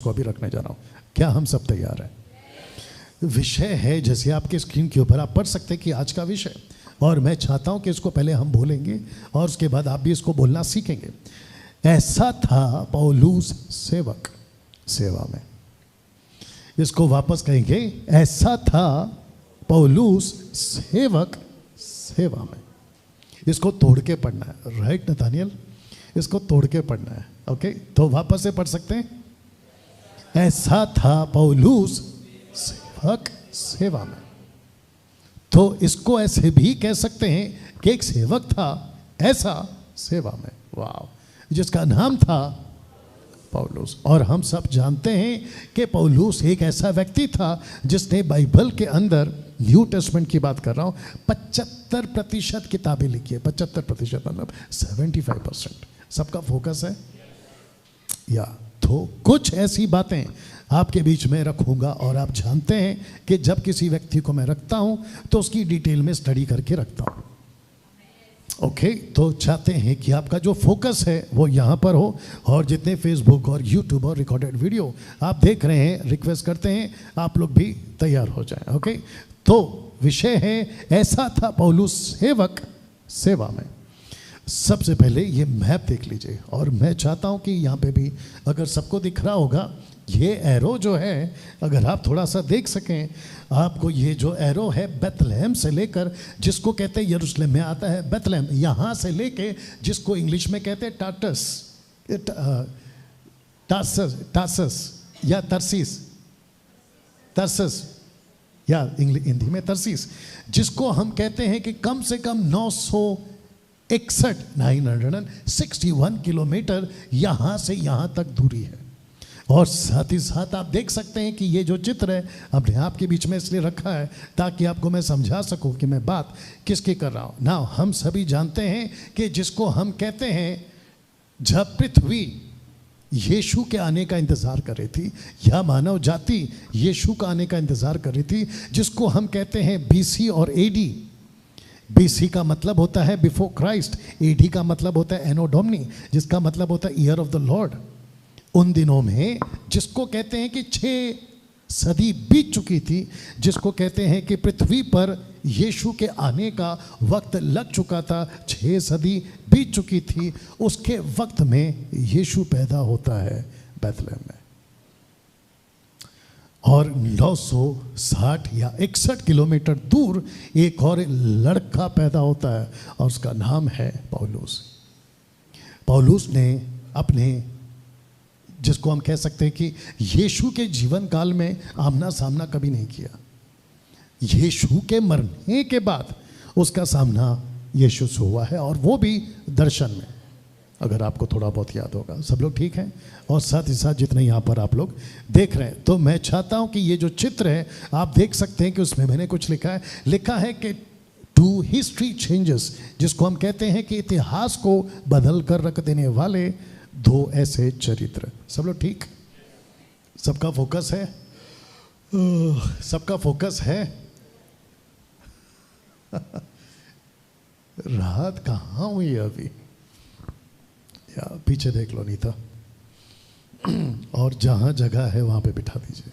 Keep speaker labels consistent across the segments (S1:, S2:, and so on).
S1: को अभी रखने जा रहा हूँ। क्या हम सब तैयार हैं? विषय है, जैसे आपके स्क्रीन के ऊपर आप पढ़ सकते हैं कि आज का विषय, और मैं चाहता हूं कि इसको पहले हम बोलेंगे और उसके बाद आप भी इसको बोलना सीखेंगे। ऐसा था पौलुस सेवक सेवा में। इसको वापस कहेंगे, ऐसा था पौलुस सेवक सेवा में। इसको तोड़ के पढ़ना है, राइट नथानियल? इसको तोड़ के पढ़ना है। ओके, तो वापस से पढ़ सकते हैं। ऐसा था पौलुस सेवक सेवा में। तो इसको ऐसे भी कह सकते हैं कि एक सेवक था ऐसा सेवा में, वाह, जिसका नाम था पौलुस। और हम सब जानते हैं कि पौलुस एक ऐसा व्यक्ति था जिसने बाइबल के अंदर, न्यू टेस्टमेंट की बात कर रहा हूं, 75% किताबें लिखी है। 75% मतलब 75%। सबका फोकस है या? तो कुछ ऐसी बातें आपके बीच में रखूंगा, और आप जानते हैं कि जब किसी व्यक्ति को मैं रखता हूं तो उसकी डिटेल में स्टडी करके रखता हूं। ओके, तो चाहते हैं कि आपका जो फोकस है वो यहाँ पर हो, और जितने फेसबुक और यूट्यूब और रिकॉर्डेड वीडियो आप देख रहे हैं, रिक्वेस्ट करते हैं आप लोग भी तैयार हो जाएं। ओके, तो विषय है, ऐसा था पौलुस सेवक सेवा में। सबसे पहले ये मैप देख लीजिए, और मैं चाहता हूं कि यहाँ पे भी अगर सबको दिख रहा होगा, ये एरो जो है, अगर आप थोड़ा सा देख सकें, आपको ये जो एरो है बेथलेहम से लेकर, जिसको कहते हैं यरूशलेम में आता है बेथलेहम, यहाँ से लेके जिसको इंग्लिश में कहते हैं टार्सस या तरसीस या हिंदी में तरसीस, जिसको हम कहते हैं कि कम से कम 961 किलोमीटर यहाँ से यहाँ तक दूरी है। और साथ ही साथ आप देख सकते हैं कि ये जो चित्र है अपने आपके बीच में इसलिए रखा है ताकि आपको मैं समझा सकूं कि मैं बात किसकी कर रहा हूं ना। हम सभी जानते हैं कि जिसको हम कहते हैं, जब पृथ्वी यीशु के आने का इंतज़ार कर रही थी, या मानव जाति यीशु का आने का इंतज़ार कर रही थी, जिसको हम कहते हैं बीसी और एडी। बीसी का मतलब होता है बिफोर क्राइस्ट, एडी का मतलब होता है एनो डोमिनी, जिसका मतलब होता है ईयर ऑफ द लॉर्ड। उन दिनों में जिसको कहते हैं कि 6 सदी बीत चुकी थी, जिसको कहते हैं कि पृथ्वी पर यीशु के आने का वक्त लग चुका था, 6 सदी बीत चुकी थी, उसके वक्त में यीशु पैदा होता है बेथलेहम में। और 960 या 61 किलोमीटर दूर एक और लड़का पैदा होता है, और उसका नाम है पौलुस। पौलुस ने अपने, जिसको हम कह सकते हैं कि यीशु के जीवन काल में आमना सामना कभी नहीं किया। यीशु के मरने के बाद उसका सामना यीशु से हुआ है, और वो भी दर्शन में, अगर आपको थोड़ा बहुत याद होगा। सब लोग ठीक हैं? और साथ ही साथ जितने यहाँ पर आप लोग देख रहे हैं, तो मैं चाहता हूँ कि ये जो चित्र है आप देख सकते हैं कि उसमें मैंने कुछ लिखा है कि टू हिस्ट्री चेंजेस, जिसको हम कहते हैं कि इतिहास को बदल कर रख देने वाले 2 ऐसे चरित्र। सब लोग ठीक? सबका फोकस है? सबका फोकस है? राहत कहाँ हुई अभी? या पीछे देख लो, नहीं था, और जहाँ जगह है वहाँ पे बिठा दीजिए।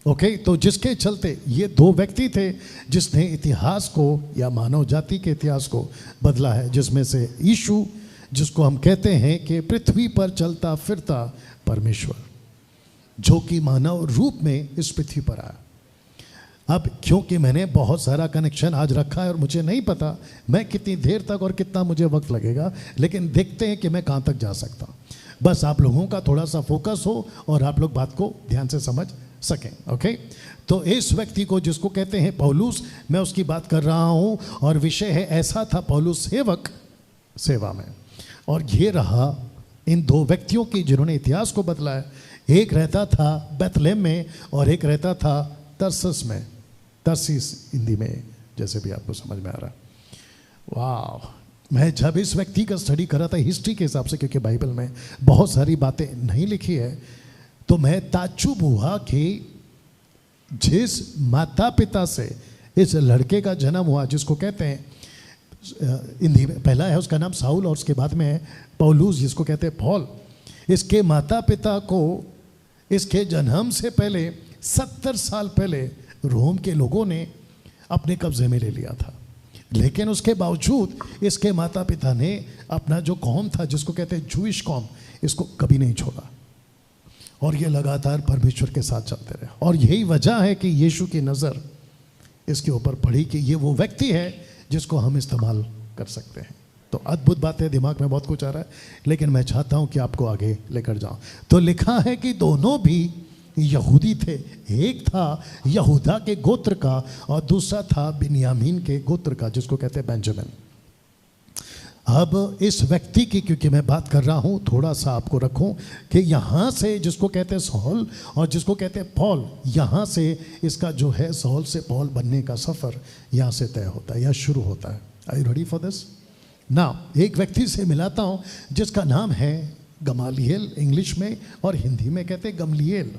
S1: ओके, तो जिसके चलते ये 2 व्यक्ति थे जिसने इतिहास को या मानव जाति के इतिहास को बदला है, जिसमें से यीशु, जिसको हम कहते हैं कि पृथ्वी पर चलता फिरता परमेश्वर, जो कि मानव रूप में इस पृथ्वी पर आया। अब क्योंकि मैंने बहुत सारा कनेक्शन आज रखा है और मुझे नहीं पता मैं कितनी देर तक और कितना मुझे वक्त लगेगा, लेकिन देखते हैं कि मैं कहाँ तक जा सकता हूँ। बस आप लोगों का थोड़ा सा फोकस हो और आप लोग बात को ध्यान से समझ सकें। ओके, तो इस व्यक्ति को जिसको कहते हैं पौलुस, मैं उसकी बात कर रहा हूँ, और विषय है, ऐसा था पौलुस सेवक सेवा में। और ये रहा इन 2 व्यक्तियों की जिन्होंने इतिहास को बदला है। एक रहता था बेथलेहम में और एक रहता था तरसस में, तरसीस हिंदी में, जैसे भी आपको समझ में आ रहा। वाह, मैं जब इस व्यक्ति का स्टडी कर रहा था हिस्ट्री के हिसाब से, क्योंकि बाइबल में बहुत सारी बातें नहीं लिखी है, तो मैं ताज्जुब हुआ कि जिस माता पिता से इस लड़के का जन्म हुआ, जिसको कहते हैं हिंदी में पहला है उसका नाम साउल, और उसके बाद में है पौलुस, जिसको कहते हैं पॉल। इसके माता पिता को इसके जन्म से पहले 70 साल पहले रोम के लोगों ने अपने कब्जे में ले लिया था, लेकिन उसके बावजूद इसके माता पिता ने अपना जो कौम था, जिसको कहते हैं जूइश कौम, इसको कभी नहीं छोड़ा और ये लगातार परमेश्वर के साथ चलते रहे। और यही वजह है कि यीशु की नज़र इसके ऊपर पड़ी कि ये वो व्यक्ति है जिसको हम इस्तेमाल कर सकते हैं। तो अद्भुत बात है, दिमाग में बहुत कुछ आ रहा है, लेकिन मैं चाहता हूं कि आपको आगे लेकर जाऊं। तो लिखा है कि दोनों भी यहूदी थे, एक था यहूदा के गोत्र का और दूसरा था बिन्यामीन के गोत्र का, जिसको कहते हैं बेंजामिन। अब इस व्यक्ति की क्योंकि मैं बात कर रहा हूं, थोड़ा सा आपको रखूं कि यहाँ से जिसको कहते हैं सौल और जिसको कहते हैं पौल, यहाँ से इसका जो है सौल से पौल बनने का सफ़र यहाँ से तय होता है या शुरू होता है। Are you ready for this? ना एक व्यक्ति से मिलाता हूँ जिसका नाम है गमालियल, इंग्लिश में, और हिंदी में कहते हैं गमलियल।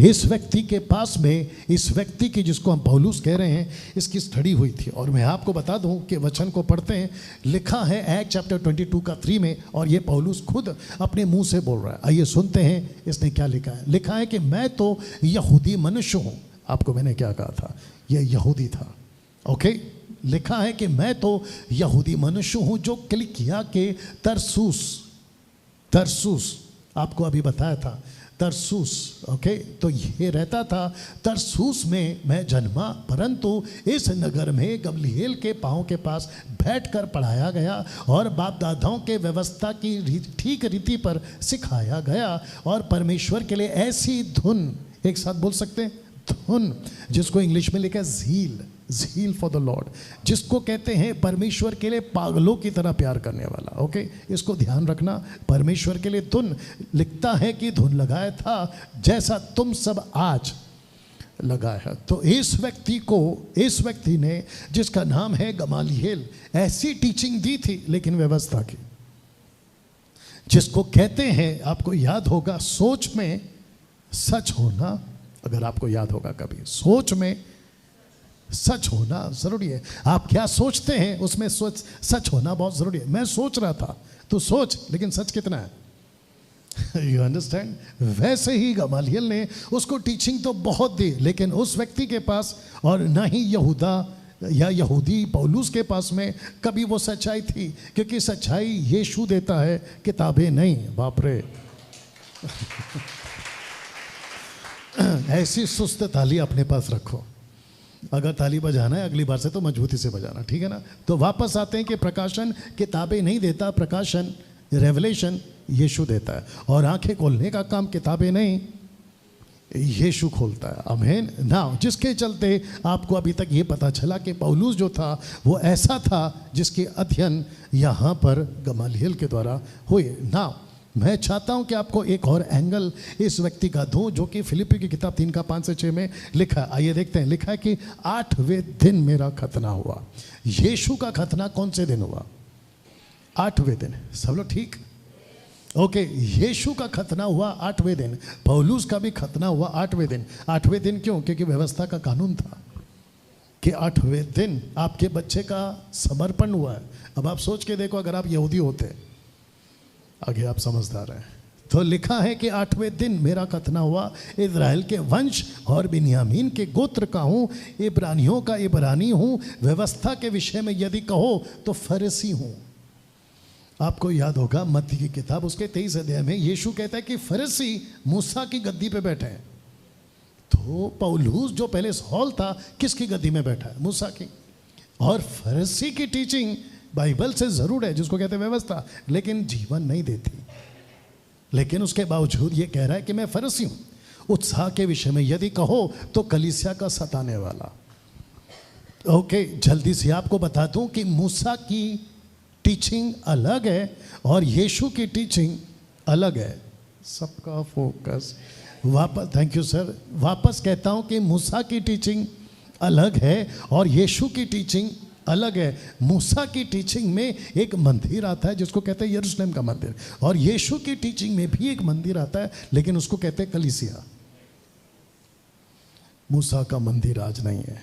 S1: इस व्यक्ति के पास में, इस व्यक्ति की जिसको हम पौलुस कह रहे हैं, इसकी स्टडी हुई थी। और मैं आपको बता दूं कि वचन को पढ़ते हैं, लिखा है एक्ट चैप्टर 22 का 3 में, और ये पौलुस खुद अपने मुंह से बोल रहा है। आइए सुनते हैं इसने क्या लिखा है। लिखा है कि मैं तो यहूदी मनुष्य हूँ। आपको मैंने क्या कहा था, ये यहूदी था। ओके, लिखा है कि मैं तो यहूदी मनुष्य हूँ जो किलिकिया के तरसूस, आपको अभी बताया था तरसूस, ओके, तो ये रहता था तरसूस में मैं जन्मा, परंतु इस नगर में गमलीएल के पाँव के पास बैठकर पढ़ाया गया और बाप दादाओं के व्यवस्था की ठीक रीति पर सिखाया गया और परमेश्वर के लिए ऐसी धुन, एक साथ बोल सकते हैं धुन, जिसको इंग्लिश में लिखा है ज़ील फॉर द लॉर्ड, जिसको कहते हैं परमेश्वर के लिए पागलों की तरह प्यार करने वाला। ओके, इसको ध्यान रखना, परमेश्वर के लिए धुन, लिखता है कि धुन लगाया था जैसा तुम सब आज लगाया है। तो इस व्यक्ति ने जिसका नाम है गमालिएल, ऐसी टीचिंग दी थी, लेकिन व्यवस्था की, जिसको कहते हैं, आपको याद होगा, सोच में सच होना। अगर आपको याद होगा कभी, सोच में सच होना जरूरी है। आप क्या सोचते हैं उसमें सच होना बहुत जरूरी है। मैं सोच रहा था, तो सोच, लेकिन सच कितना है? You understand? वैसे ही गमालिएल ने उसको टीचिंग तो बहुत दी, लेकिन उस व्यक्ति के पास, और ना ही यहूदा या यहूदी पौलुस के पास में कभी वो सच्चाई थी, क्योंकि सच्चाई यीशु देता है, किताबें नहीं। बाप रे ऐसी सुस्त ताली अपने पास रखो। अगर ताली बजाना है अगली बार से तो मजबूती से बजाना, ठीक है ना? तो वापस आते हैं कि प्रकाशन किताबें नहीं देता, प्रकाशन रेवलेशन यीशु देता है, और आंखें खोलने का काम किताबें नहीं, यीशु खोलता है। आमीन ना, जिसके चलते आपको अभी तक ये पता चला कि पौलुस जो था वो ऐसा था जिसके अध्ययन यहाँ पर गमालिएल के द्वारा हुए ना। मैं चाहता हूं कि आपको एक और एंगल इस व्यक्ति का दूं, जो कि फिलिपी की किताब 3 का 5 से 6 में लिखा है। आइए देखते हैं। लिखा है कि 8वें दिन मेरा खतना हुआ। यीशु का खतना कौन से दिन हुआ? 8वें दिन। सब लोग ठीक? ओके, यीशु का खतना हुआ 8वें दिन, पौलुस का भी खतना हुआ 8वें दिन। 8वें दिन क्यों? क्योंकि व्यवस्था का कानून था कि 8वें दिन आपके बच्चे का समर्पण हुआ है। अब आप सोच के देखो, अगर आप यहूदी होते, आगे आप समझदार हैं, तो लिखा है कि 8वें दिन मेरा खतना हुआ, इज़राइल के वंश और बिन्यामीन के गोत्र का हूँ, इब्रानियों का इब्रानी हूँ, व्यवस्था के विषय में यदि कहो तो फरीसी हूँ। आपको याद होगा मत्ती की किताब उसके 23 अध्याय में यीशु कहता है कि फरीसी मूसा की गद्दी पे बैठे हैं। तो पौलुस जो पहले सौल था, किसकी गद्दी में बैठा है? मूसा की। और फरीसी की टीचिंग बाइबल से जरूर है, जिसको कहते हैं व्यवस्था, लेकिन जीवन नहीं देती। लेकिन उसके बावजूद ये कह रहा है कि मैं फरीसी हूं। उत्साह के विषय में यदि कहो तो कलीसिया का सताने वाला। ओके, जल्दी से आपको बता दूं कि मूसा की टीचिंग अलग है और यीशु की टीचिंग अलग है। सबका फोकस वापस, थैंक यू सर, वापस कहता हूं कि मूसा की टीचिंग अलग है और यीशु की टीचिंग अलग है। मूसा की टीचिंग में एक मंदिर आता है जिसको कहते हैं यरूशलेम का मंदिर, और यीशु की टीचिंग में भी एक मंदिर आता है, लेकिन उसको कहते हैं कलीसिया। मूसा का मंदिर आज नहीं है,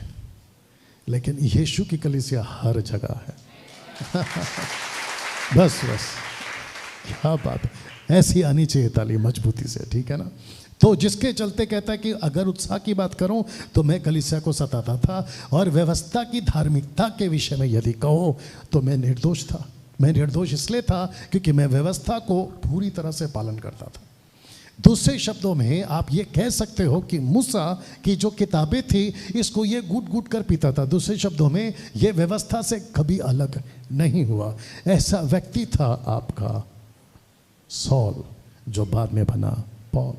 S1: लेकिन यीशु की कलीसिया हर जगह है। बस क्या बात, ऐसी आनी चाहिए ताली मजबूती से, ठीक है ना? तो जिसके चलते कहता है कि अगर उत्साह की बात करूं तो मैं कलीसिया को सताता था, और व्यवस्था की धार्मिकता के विषय में यदि कहो तो मैं निर्दोष था। मैं निर्दोष इसलिए था क्योंकि मैं व्यवस्था को पूरी तरह से पालन करता था। दूसरे शब्दों में आप ये कह सकते हो कि मूसा की जो किताबें थी इसको ये घुट घुट कर पीता था। दूसरे शब्दों में ये व्यवस्था से कभी अलग नहीं हुआ। ऐसा व्यक्ति था आपका सॉल, जो बाद में बना पॉल।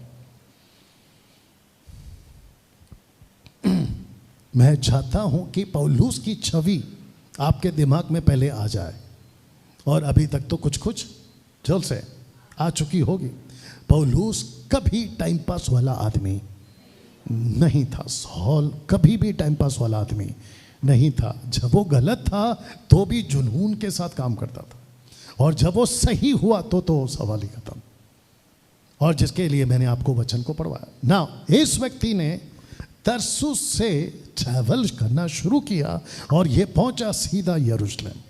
S1: मैं चाहता हूं कि पौलुस की छवि आपके दिमाग में पहले आ जाए, और अभी तक तो कुछ कुछ जल से आ चुकी होगी। पौलुस कभी टाइम पास वाला आदमी नहीं था। सॉल कभी भी टाइम पास वाला आदमी नहीं था। जब वो गलत था तो भी जुनून के साथ काम करता था, और जब वो सही हुआ तो सवाल ही खत्म। और जिसके लिए मैंने आपको वचन को पढ़वाया ना, इस व्यक्ति ने तरसुस से ट्रैवल करना शुरू किया और ये पहुंचा सीधा यरूशलेम,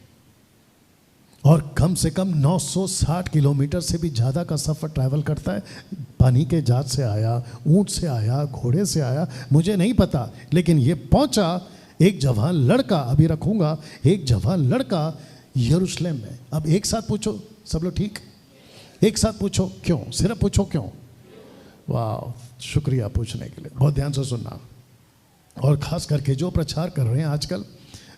S1: और कम से कम 960 किलोमीटर से भी ज़्यादा का सफ़र ट्रैवल करता है। पानी के जहाज से आया, ऊंट से आया, घोड़े से आया, मुझे नहीं पता, लेकिन ये पहुंचा एक जवान लड़का, अभी रखूंगा, एक जवान लड़का यरूशलेम में। अब एक साथ पूछो सब लोग, ठीक? एक साथ पूछो क्यों, सिर्फ पूछो क्यों। वाह, शुक्रिया पूछने के लिए, बहुत ध्यान से सुनना। और ख़ास करके जो प्रचार कर रहे हैं आजकल,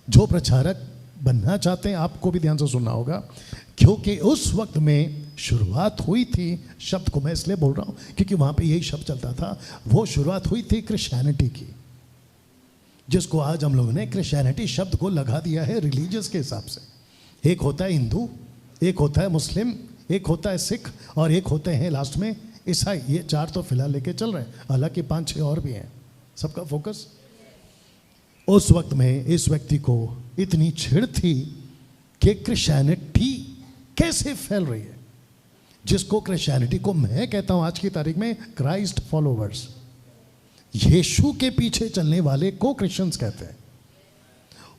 S1: जो प्रचारक बनना चाहते हैं, आपको भी ध्यान से सुनना होगा, क्योंकि उस वक्त में शुरुआत हुई थी, शब्द को मैं इसलिए बोल रहा हूँ क्योंकि वहाँ पे यही शब्द चलता था, वो शुरुआत हुई थी क्रिश्चियनिटी की, जिसको आज हम लोगों ने क्रिश्चियनिटी शब्द को लगा दिया है रिलीजियस के हिसाब से। एक होता है हिंदू, एक होता है मुस्लिम, एक होता है सिख, और एक होते हैं लास्ट में ईसाई। ये चार तो फिलहाल लेके चल रहे हैं, हालांकि 5-6 और भी हैं। सबका फोकस उस वक्त में इस व्यक्ति को इतनी छिड़ थी कि क्रिश्चियनिटी कैसे फैल रही है, जिसको क्रिश्चियनिटी को मैं कहता हूं आज की तारीख में क्राइस्ट फॉलोवर्स, यीशु के पीछे चलने वाले को क्रिश्चियंस कहते हैं।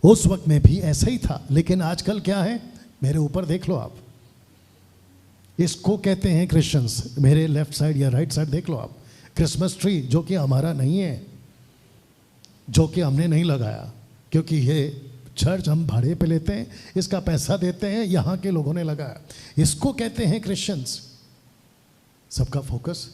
S1: उस वक्त में भी ऐसा ही था, लेकिन आजकल क्या है, मेरे ऊपर देख लो आप, इसको कहते हैं क्रिश्चियंस। मेरे लेफ्ट साइड या राइट साइड देख लो आप, क्रिसमस ट्री जो कि हमारा नहीं है, जो कि हमने नहीं लगाया, क्योंकि ये चर्च हम भाड़े पे लेते हैं, इसका पैसा देते हैं, यहाँ के लोगों ने लगाया, इसको कहते हैं क्रिश्चियंस। सबका फोकस।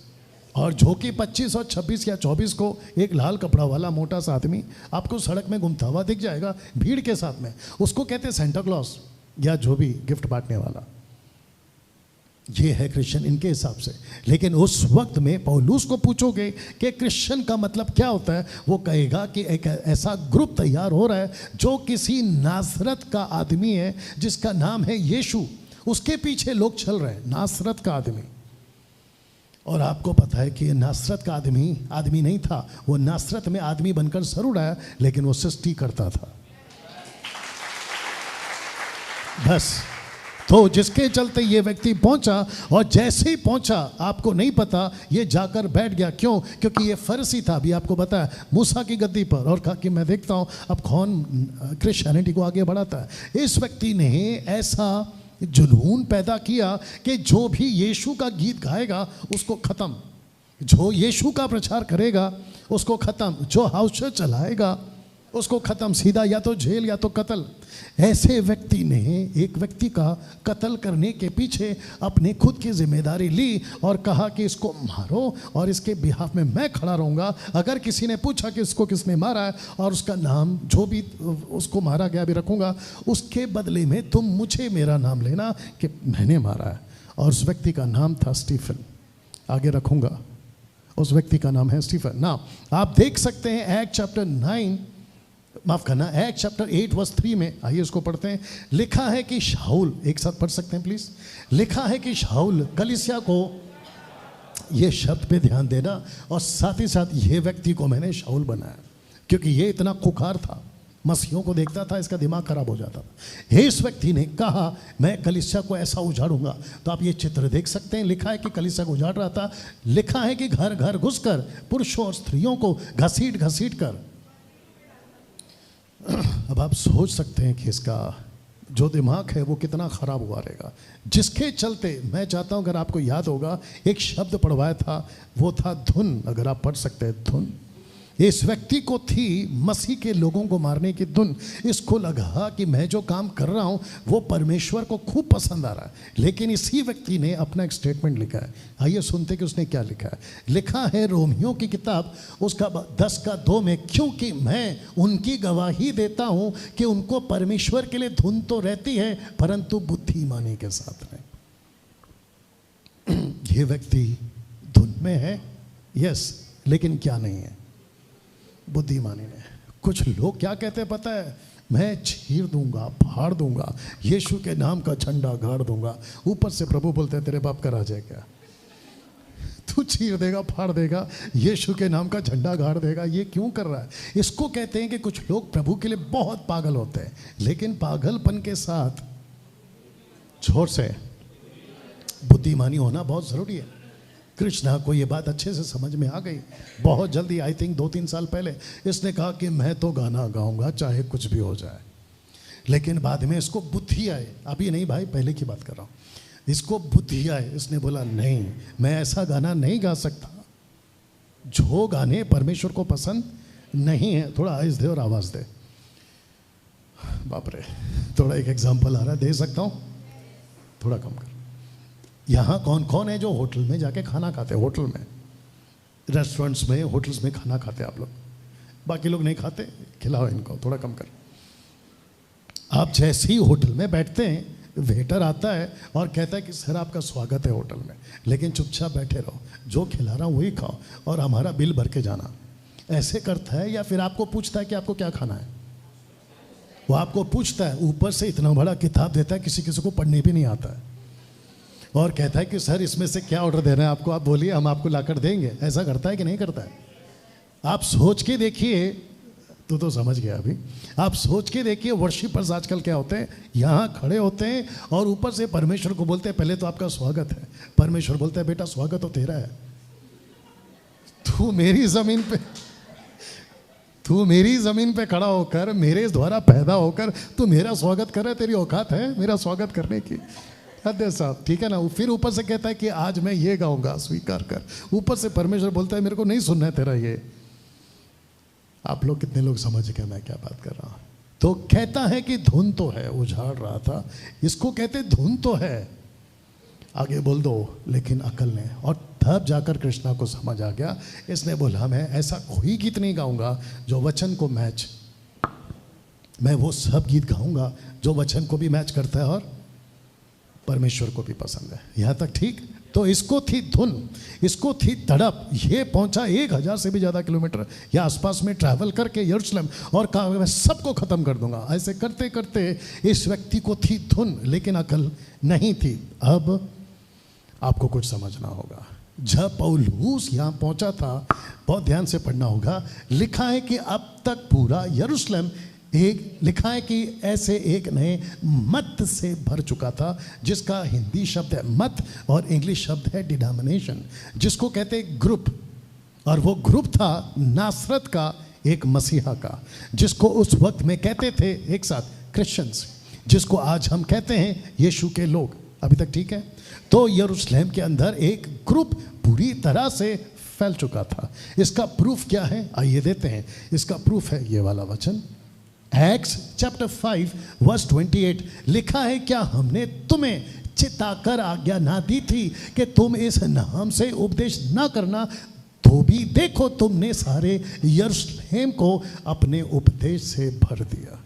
S1: और जो कि 25 और 26 या 24 को एक लाल कपड़ा वाला मोटा सा आदमी आपको सड़क में घूमता हुआ दिख जाएगा भीड़ के साथ में, उसको कहते हैं सेंटा क्लॉस, या जो भी गिफ्ट बांटने वाला। ये है क्रिश्चियन इनके हिसाब से। लेकिन उस वक्त में पौलुस को पूछोगे कि क्रिश्चियन का मतलब क्या होता है, वो कहेगा कि एक ऐसा ग्रुप तैयार हो रहा है जो किसी नासरत का आदमी है, जिसका नाम है यीशु, उसके पीछे लोग चल रहे हैं। नासरत का आदमी। और आपको पता है कि नासरत का आदमी नहीं था, वो नासरत में आदमी बनकर जरूर आया, लेकिन वो सृष्टि करता था। बस तो जिसके चलते ये व्यक्ति पहुंचा, और जैसे ही पहुंचा आपको नहीं पता ये जाकर बैठ गया। क्यों? क्योंकि ये फरसी था, अभी आपको बताया, मूसा की गद्दी पर, और कहा कि मैं देखता हूं अब कौन क्रिश्चियनिटी को आगे बढ़ाता है। इस व्यक्ति ने ऐसा जुनून पैदा किया कि जो भी यीशु का गीत गाएगा उसको ख़त्म, जो यीशु का प्रचार करेगा उसको ख़त्म, जो हाउस चर्च चलाएगा उसको ख़त्म, सीधा या तो जेल या तो कत्ल। ऐसे व्यक्ति ने एक व्यक्ति का कत्ल करने के पीछे अपने खुद की जिम्मेदारी ली और कहा कि इसको मारो और इसके बिहाफ में मैं खड़ा रहूँगा। अगर किसी ने पूछा कि इसको किसने मारा है और उसका नाम जो भी उसको मारा गया भी रखूँगा, उसके बदले में तुम मुझे मेरा नाम लेना कि मैंने मारा है। और उस व्यक्ति का नाम था स्टीफन। आगे रखूँगा, उस व्यक्ति का नाम है स्टीफन। ना आप देख सकते हैं एक्ट चैप्टर 9, माफ करना, एक्ट चैप्टर 8 वर्स 3 में, आइए इसको पढ़ते हैं। लिखा है कि शाऊल, एक साथ पढ़ सकते हैं प्लीज। लिखा है कि शाऊल कलीसिया को, ये शब्द पे ध्यान देना, और साथ ही साथ ये व्यक्ति को मैंने शाऊल बनाया क्योंकि ये इतना खुखार था, मसीहों को देखता था इसका दिमाग खराब हो जाता था। इस व्यक्ति ने कहा मैं कलीसिया को ऐसा उजाड़ूंगा। तो आप ये चित्र देख सकते हैं, लिखा है कि कलीसिया को उजाड़ रहा था। लिखा है कि घर घर घुसकर पुरुषों और स्त्रियों को घसीट घसीट कर। अब आप सोच सकते हैं कि इसका जो दिमाग है वो कितना ख़राब हुआ रहेगा। जिसके चलते मैं चाहता हूँ, अगर आपको याद होगा एक शब्द पढ़वाया था, वो था धुन। अगर आप पढ़ सकते हैं धुन। इस व्यक्ति को थी मसीह के लोगों को मारने की धुन। इसको लगा कि मैं जो काम कर रहा हूँ वो परमेश्वर को खूब पसंद आ रहा है। लेकिन इसी व्यक्ति ने अपना एक स्टेटमेंट लिखा है। आइए सुनते कि उसने क्या लिखा है। लिखा है रोमियो की किताब उसका 10:2 में, क्योंकि मैं उनकी गवाही देता हूँ कि उनको परमेश्वर के लिए धुन तो रहती है परंतु बुद्धिमानी के साथ नहीं। ये व्यक्ति धुन में है, यस, लेकिन क्या नहीं है? बुद्धिमानी ने। कुछ लोग क्या कहते हैं पता है? मैं चीर दूंगा, फाड़ दूंगा, यीशु के नाम का झंडा गाड़ दूंगा। ऊपर से प्रभु बोलते हैं तेरे बाप का राज है क्या? तू चीर देगा, फाड़ देगा, यीशु के नाम का झंडा गाड़ देगा। ये क्यों कर रहा है? इसको कहते हैं कि कुछ लोग प्रभु के लिए बहुत पागल होते हैं, लेकिन पागलपन के साथ जोर से बुद्धिमानी होना बहुत ज़रूरी है। कृष्णा को ये बात अच्छे से समझ में आ गई बहुत जल्दी। आई थिंक 2-3 साल पहले इसने कहा कि मैं तो गाना गाऊंगा चाहे कुछ भी हो जाए। लेकिन बाद में इसको बुद्धि आए, अभी नहीं भाई, पहले की बात कर रहा हूँ। इसको बुद्धि आए, इसने बोला नहीं, मैं ऐसा गाना नहीं गा सकता जो गाने परमेश्वर को पसंद नहीं है। थोड़ा आइज दे और आवाज़ दे। बाप रे, थोड़ा एक एग्जाम्पल आ रहा है, दे सकता हूँ? थोड़ा कम कर। यहाँ कौन कौन है जो होटल में जाके खाना खाते हैं? होटल में, रेस्टोरेंट्स में, होटल्स में खाना खाते हैं आप लोग? बाकी लोग नहीं खाते? खिलाओ इनको, थोड़ा कम कर। आप जैसे ही होटल में बैठते हैं, वेटर आता है और कहता है कि सर आपका स्वागत है होटल में, लेकिन चुपचाप बैठे रहो, जो खिला रहा हूँ वही खाओ और हमारा बिल भर के जाना। ऐसे करता है? या फिर आपको पूछता है कि आपको क्या खाना है? वो आपको पूछता है, ऊपर से इतना बड़ा किताब देता है, किसी किसी को पढ़ने भी नहीं आता है, और कहता है कि सर इसमें से क्या ऑर्डर देना है आपको, आप बोलिए, हम आपको लाकर देंगे। ऐसा करता है कि नहीं करता है? आप सोच के देखिए, तो समझ गया अभी। आप सोच के देखिए वर्शिपर्स आजकल क्या होते हैं, यहाँ खड़े होते हैं और ऊपर से परमेश्वर को बोलते हैं पहले तो आपका स्वागत है। परमेश्वर बोलता है बेटा स्वागत तो तेरा है, तू मेरी ज़मीन पे खड़ा होकर, मेरे द्वारा पैदा होकर तू मेरा स्वागत कर रहा है। तेरी औकात है मेरा स्वागत करने की? साहब ठीक है ना। फिर ऊपर से कहता है कि आज मैं ये गाऊंगा, स्वीकार कर। ऊपर से परमेश्वर बोलता है मेरे को नहीं सुनना है तेरा ये। आप लोग कितने लोग समझ गए मैं क्या बात कर रहा हूं? तो कहता है कि धुन तो है, उजाड़ रहा था, इसको कहते धुन तो है, आगे बोल दो, लेकिन अकल ने। और तब जाकर कृष्णा को समझ आ गया। इसने बोला मैं ऐसा कोई गीत नहीं गाऊंगा जो वचन को मैच, मैं वो सब गीत गाऊंगा जो वचन को भी मैच करता है और परमेश्वर को भी पसंद है। यहाँ तक ठीक? तो इसको थी धुन, इसको थी तड़प। ये पहुंचा 1000 से भी ज़्यादा किलोमीटर या आसपास में ट्रैवल करके यरूशलेम, और कहा मैं सबको ख़त्म कर दूंगा। ऐसे करते करते इस व्यक्ति को थी धुन, लेकिन अकल नहीं थी। अब आपको कुछ समझना होगा। जब पौलुस यहाँ पहुंचा था, बहुत ध्यान से पढ़ना होगा, लिखा है कि अब तक पूरा यरूशलेम लिखा है कि ऐसे एक नए मत से भर चुका था, जिसका हिंदी शब्द है मत और इंग्लिश शब्द है डिनोमिनेशन, जिसको कहते हैं ग्रुप। और वो ग्रुप था नासरत का एक मसीहा का, जिसको उस वक्त में कहते थे एक साथ क्रिश्चियंस, जिसको आज हम कहते हैं यीशु के लोग। अभी तक ठीक है? तो यरूशलेम के अंदर एक ग्रुप पूरी तरह से फैल चुका था। इसका प्रूफ क्या है? आइए देते हैं। इसका प्रूफ है ये वाला वचन, Acts chapter 5 verse 28। लिखा है क्या हमने तुम्हें चिताकर आज्ञा ना दी थी कि तुम इस नाम से उपदेश ना करना, तो भी देखो तुमने सारे यरूशलेम को अपने उपदेश से भर दिया।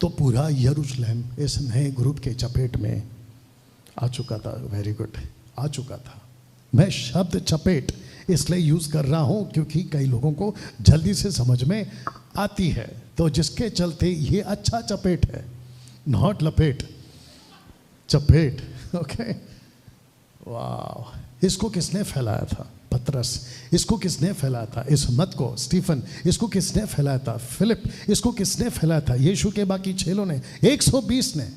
S1: तो पूरा यरूशलेम इस नए ग्रुप के चपेट में आ चुका था। वेरी गुड, आ चुका था। मैं शब्द चपेट इसलिए यूज कर रहा हूं क्योंकि कई लोगों को जल्दी से समझ में आती है, तो जिसके चलते ये अच्छा चपेट है, नॉट लपेट, चपेट। ओके, वाह। इसको किसने फैलाया था? पतरस। इसको किसने फैलाया था? इस मत को स्टीफन। इसको किसने फैलाया था? फिलिप। इसको किसने फैलाया था? यीशु के बाकी चेलों ने, 120 ने,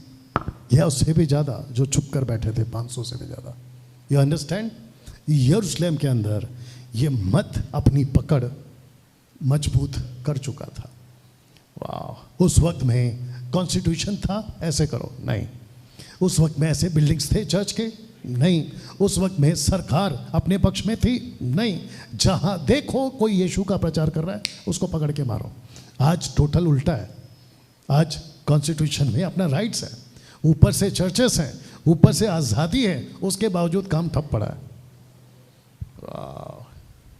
S1: या उससे भी ज़्यादा जो छुप कर बैठे थे, 500 से भी ज़्यादा। You understand? यरूशलेम के अंदर ये मत अपनी पकड़ मजबूत कर चुका था। वाह। उस वक्त में कॉन्स्टिट्यूशन था ऐसे करो, नहीं। उस वक्त में ऐसे बिल्डिंग्स थे चर्च के, नहीं। उस वक्त में सरकार अपने पक्ष में थी, नहीं। जहां देखो कोई यीशु का प्रचार कर रहा है उसको पकड़ के मारो। आज टोटल उल्टा है। आज कॉन्स्टिट्यूशन में अपना राइट्स है, ऊपर से चर्चेस हैं, ऊपर से आज़ादी है, उसके बावजूद काम ठप पड़ा है।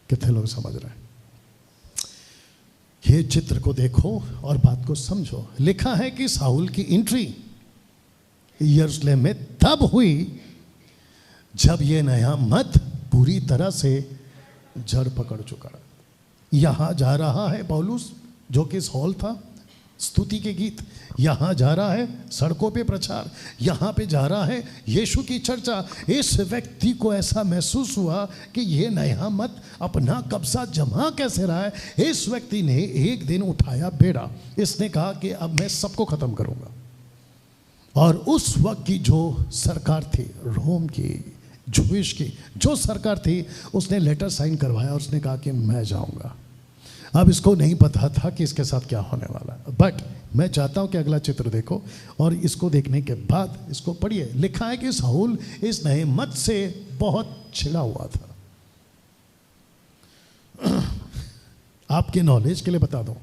S1: कितने लोग समझ रहे हैं? ये चित्र को देखो और बात को समझो। लिखा है कि साउल की एंट्री यरूशलेम में तब हुई जब ये नया मत पूरी तरह से जड़ पकड़ चुका है। यहां जा रहा है पौलुस, जो कि हॉल था, स्तुति के गीत, यहाँ जा रहा है सड़कों पे प्रचार, यहाँ पे जा रहा है यीशु की चर्चा। इस व्यक्ति को ऐसा महसूस हुआ कि ये नया मत अपना कब्जा जमा कैसे रहा है। इस व्यक्ति ने एक दिन उठाया बेड़ा, इसने कहा कि अब मैं सबको ख़त्म करूँगा। और उस वक्त की जो सरकार थी, रोम की, जूइश की जो सरकार थी, उसने लेटर साइन करवाया और उसने कहा कि मैं जाऊँगा। अब इसको नहीं पता था कि इसके साथ क्या होने वाला है, बट मैं चाहता हूं कि अगला चित्र देखो और इसको देखने के बाद इसको पढ़िए। लिखा है कि साउल इस नए मत से बहुत छिड़ा हुआ था। आपके नॉलेज के लिए बता दूं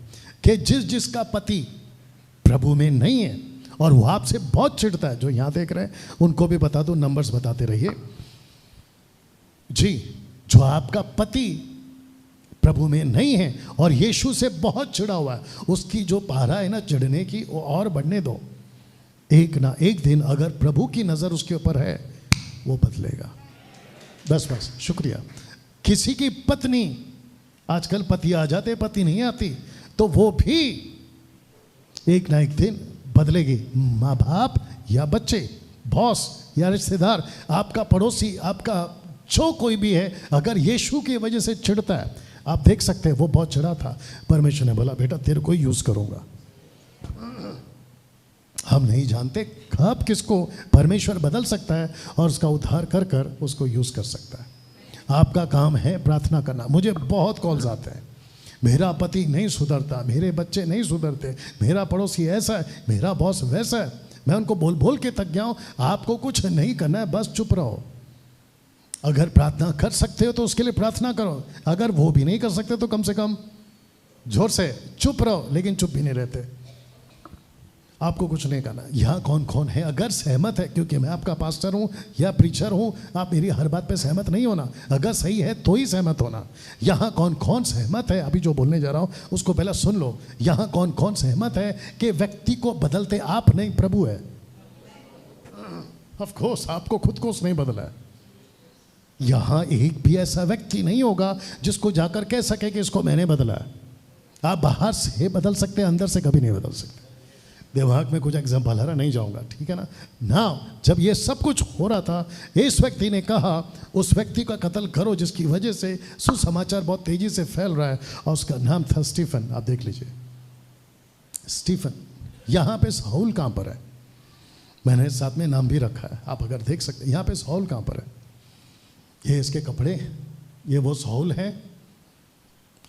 S1: कि जिसका पति प्रभु में नहीं है और वो आपसे बहुत चिढ़ता है, जो यहां देख रहे हैं उनको भी बता दो, नंबर्स बताते रहिए जी। जो आपका पति प्रभु में नहीं है और यीशु से बहुत चिढ़ा हुआ है, उसकी जो पारा है ना चिढ़ने की, वो और बढ़ने दो। एक ना एक दिन अगर प्रभु की नज़र उसके ऊपर है, वो बदलेगा। बस शुक्रिया। किसी की पत्नी, आजकल पति आ जाते पति नहीं आती, तो वो भी एक ना एक दिन बदलेगी। माँ बाप या बच्चे, बॉस या रिश्तेदार, आपका पड़ोसी, आपका जो कोई भी है, अगर यीशु की वजह से चिढ़ता है, आप देख सकते हैं वो बहुत चिढ़ा था। परमेश्वर ने बोला बेटा तेरे को यूज करूंगा। हम नहीं जानते कब किसको परमेश्वर बदल सकता है और उसका उद्धार कर कर उसको यूज कर सकता है। आपका काम है प्रार्थना करना। मुझे बहुत कॉल्स आते हैं, मेरा पति नहीं सुधरता, मेरे बच्चे नहीं सुधरते, मेरा पड़ोसी ऐसा है, मेरा बॉस वैसा है। मैं उनको बोल बोल के थक गया हूं। आपको कुछ नहीं करना है, बस चुप रहो। अगर प्रार्थना कर सकते हो तो उसके लिए प्रार्थना करो, अगर वो भी नहीं कर सकते तो कम से कम जोर से चुप रहो, लेकिन चुप भी नहीं रहते। आपको कुछ नहीं करना। यहाँ कौन कौन है अगर सहमत है, क्योंकि मैं आपका पास्टर हूँ या प्रीचर हूँ, आप मेरी हर बात पे सहमत नहीं होना, अगर सही है तो ही सहमत होना। यहाँ कौन कौन सहमत है, अभी जो बोलने जा रहा हूँ उसको पहले सुन लो। यहाँ कौन कौन सहमत है कि व्यक्ति को बदलते आप नहीं, प्रभु है। ऑफ कोर्स आपको खुद को उसने बदला है। यहां एक भी ऐसा व्यक्ति नहीं होगा जिसको जाकर कह सके कि इसको मैंने बदला है। आप बाहर से बदल सकते हैं, अंदर से कभी नहीं बदल सकते। दिमाग में कुछ एग्जाम्पल आ रहा, नहीं जाऊंगा, ठीक है ना। जब ये सब कुछ हो रहा था, इस व्यक्ति ने कहा उस व्यक्ति का कत्ल करो जिसकी वजह से सुसमाचार बहुत तेजी से फैल रहा है, और उसका नाम था स्टीफन। आप देख लीजिए स्टीफन। यहाँ पे साउल कहाँ पर है, मैंने साथ में नाम भी रखा है, आप अगर देख सकते हैं। यहाँ पे साउल कहाँ पर है, ये इसके कपड़े, ये वो साउल है,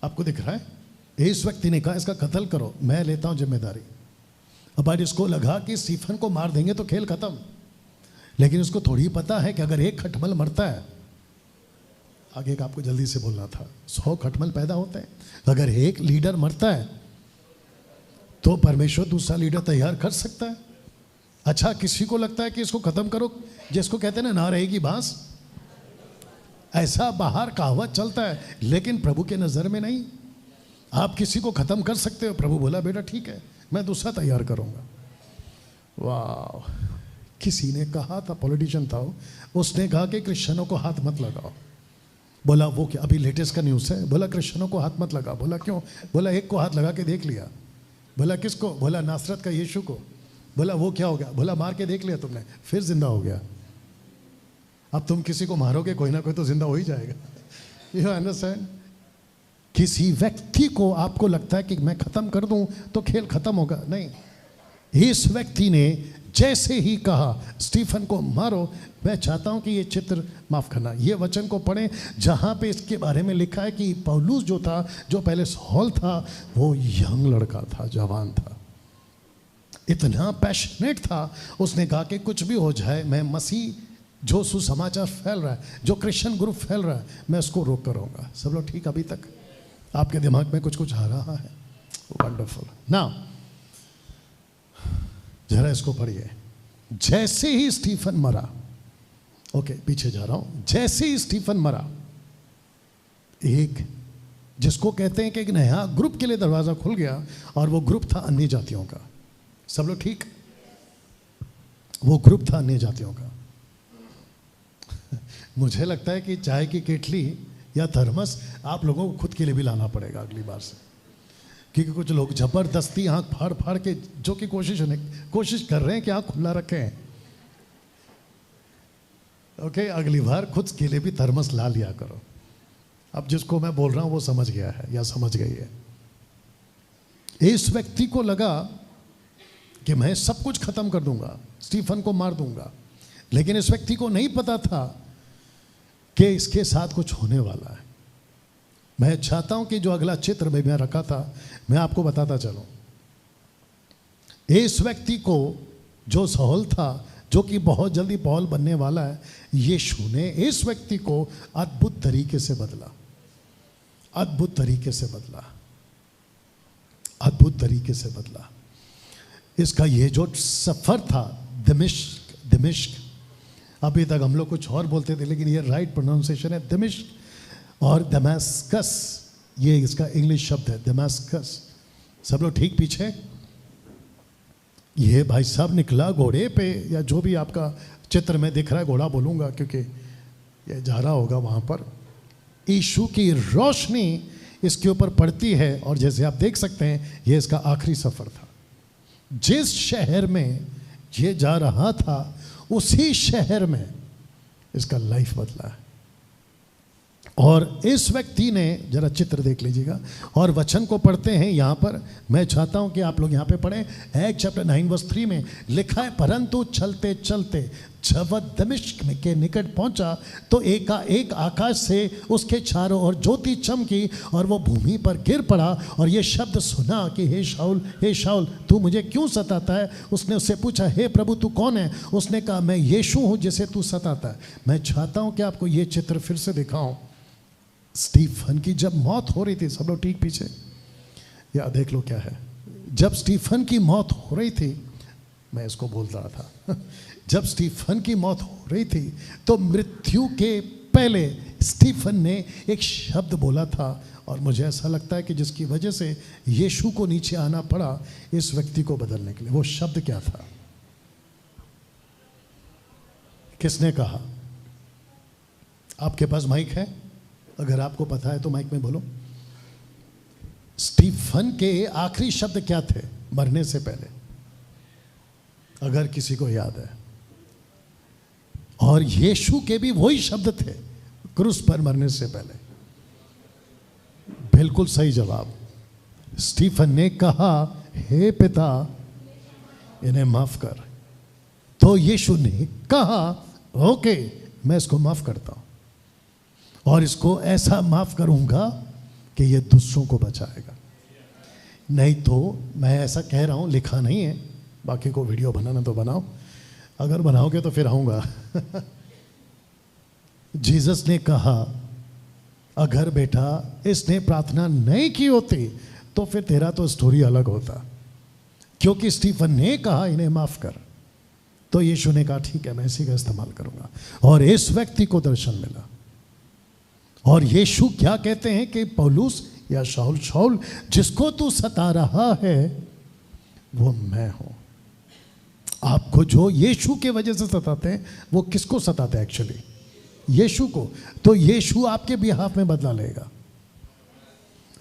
S1: आपको दिख रहा है। इस व्यक्ति ने कहा इसका कत्ल करो, मैं लेता हूं जिम्मेदारी। अब आज इसको लगा कि स्टीफन को मार देंगे तो खेल खत्म, लेकिन उसको थोड़ी पता है कि अगर एक खटमल मरता है, आगे का आपको जल्दी से बोलना था, 100 खटमल पैदा होते हैं। अगर एक लीडर मरता है तो परमेश्वर दूसरा लीडर तैयार कर सकता है। अच्छा, किसी को लगता है कि इसको खत्म करो, जिसको कहते हैं ना रहेगी बांस, ऐसा बाहर कहावत चलता है, लेकिन प्रभु के नज़र में नहीं। आप किसी को ख़त्म कर सकते हो। प्रभु बोला बेटा ठीक है, मैं दूसरा तैयार करूँगा। वाह। किसी ने कहा था, पॉलिटिशियन था वो, उसने कहा कि क्रिश्चियनों को हाथ मत लगाओ। बोला वो क्या, अभी लेटेस्ट का न्यूज़ है। बोला क्रिश्चियनों को हाथ मत लगा। बोला क्यों? बोला एक को हाथ लगा के देख लिया। बोला किसको? बोला नासरत का यीशु को। बोला वो क्या हो गया? बोला मार के देख लिया तुमने, फिर जिंदा हो गया। अब तुम किसी को मारोगे, कोई ना कोई तो जिंदा हो ही जाएगा। You understand? किसी व्यक्ति को आपको लगता है कि मैं खत्म कर दूं तो खेल खत्म होगा, नहीं। इस व्यक्ति ने जैसे ही कहा स्टीफन को मारो, मैं चाहता हूं कि ये चित्र, माफ करना, ये वचन को पढ़ें जहां पे इसके बारे में लिखा है कि पौलुस जो था, जो पहले साउल था, वो यंग लड़का था, जवान था। इतना पैशनेट था, उसने कहा कि कुछ भी हो जाए, मैं मसीह जो सुसमाचार फैल रहा है, जो क्रिश्चियन ग्रुप फैल रहा है, मैं उसको रोक कर रहूँगा। सब लोग ठीक? अभी तक आपके दिमाग में कुछ कुछ आ रहा है? वंडरफुल। नाउ जरा इसको पढ़िए। जैसे ही स्टीफन मरा, ओके पीछे जा रहा हूं, जैसे ही स्टीफन मरा, एक जिसको कहते हैं कि एक नया ग्रुप के लिए दरवाजा खुल गया, और वो ग्रुप था अन्य जातियों का। सब लोग ठीक? वो ग्रुप था अन्य जातियों का। मुझे लगता है कि चाय की केटली या थर्मस आप लोगों को खुद के लिए भी लाना पड़ेगा अगली बार से, क्योंकि कुछ लोग जबरदस्ती आंख फाड़ फाड़ के जो कि कोशिश कर रहे हैं कि आंख खुला रखें। ओके, अगली बार खुद के लिए भी थर्मस ला लिया करो। अब जिसको मैं बोल रहा हूं वो समझ गया है या समझ गई है। इस व्यक्ति को लगा कि मैं सब कुछ खत्म कर दूंगा, स्टीफन को मार दूंगा, लेकिन इस व्यक्ति को नहीं पता था कि इसके साथ कुछ होने वाला है। मैं चाहता हूं कि जो अगला चित्र में मैं रखा था, मैं आपको बताता चलूं। इस व्यक्ति को जो साउल था, जो कि बहुत जल्दी पौल बनने वाला है, यीशु ने इस व्यक्ति को अद्भुत तरीके से बदला, अद्भुत तरीके से बदला, अद्भुत तरीके से बदला। इसका ये जो सफर था दमिश्क, अभी तक हम लोग कुछ और बोलते थे, लेकिन ये राइट प्रोनाउंसिएशन है दमिश्क और दमास्कस, ये इसका इंग्लिश शब्द है दमास्कस। सब लोग ठीक पीछे? ये भाई साहब निकला घोड़े पे, या जो भी आपका चित्र में दिख रहा है, घोड़ा बोलूंगा क्योंकि ये जा रहा होगा वहां पर। यीशु की रोशनी इसके ऊपर पड़ती है, और जैसे आप देख सकते हैं ये इसका आखिरी सफर था। जिस शहर में ये जा रहा था उसी शहर में इसका लाइफ बदला है। और इस व्यक्ति ने, जरा चित्र देख लीजिएगा और वचन को पढ़ते हैं यहाँ पर। मैं चाहता हूँ कि आप लोग यहाँ पे पढ़ें। एक्ट चैप्टर 9 वर्स 3 में लिखा है, परंतु चलते चलते जब वह दमिश्क के निकट पहुँचा तो एकाएक आकाश से उसके चारों ओर ज्योति चमकी और वो भूमि पर गिर पड़ा और ये शब्द सुना कि हे शाऊल तू मुझे क्यों सताता है। उसने उससे पूछा, हे प्रभु तू कौन है? उसने कहा, मैं यीशु हूँ जिसे तू सताता है। मैं चाहता हूँ कि आपको ये चित्र फिर से दिखाऊं। स्टीफन की जब मौत हो रही थी, सब लोग ठीक पीछे, या देख लो क्या है। जब स्टीफन की मौत हो रही थी, मैं इसको बोल रहा था जब स्टीफन की मौत हो रही थी तो मृत्यु के पहले स्टीफन ने एक शब्द बोला था, और मुझे ऐसा लगता है कि जिसकी वजह से यीशु को नीचे आना पड़ा इस व्यक्ति को बदलने के लिए। वो शब्द क्या था? किसने कहा? आपके पास माइक है? अगर आपको पता है तो माइक में बोलो। स्टीफन के आखिरी शब्द क्या थे मरने से पहले, अगर किसी को याद है? और यीशु के भी वही शब्द थे क्रूस पर मरने से पहले। बिल्कुल सही जवाब। स्टीफन ने कहा, हे पिता इन्हें माफ कर। तो यीशु ने कहा, ओके मैं इसको माफ करता हूं, और इसको ऐसा माफ करूंगा कि ये दूसरों को बचाएगा। नहीं तो मैं ऐसा कह रहा हूं, लिखा नहीं है, बाकी को वीडियो बनाना तो बनाओ, अगर बनाओगे तो फिर आऊंगा जीसस ने कहा, अगर बेटा इसने प्रार्थना नहीं की होती तो फिर तेरा तो स्टोरी अलग होता, क्योंकि स्टीफन ने कहा इन्हें माफ कर। तो यीशु ने कहा, ठीक है मैं इसी का इस्तेमाल करूंगा, और इस व्यक्ति को दर्शन मिला। और यीशु क्या कहते हैं कि पौलुस या शाऊल जिसको तू सता रहा है वो मैं हूं। आपको जो यीशु के वजह से सताते हैं वो किसको सताते हैं? एक्चुअली यीशु को। तो यीशु आपके बिहाफ में बदला लेगा,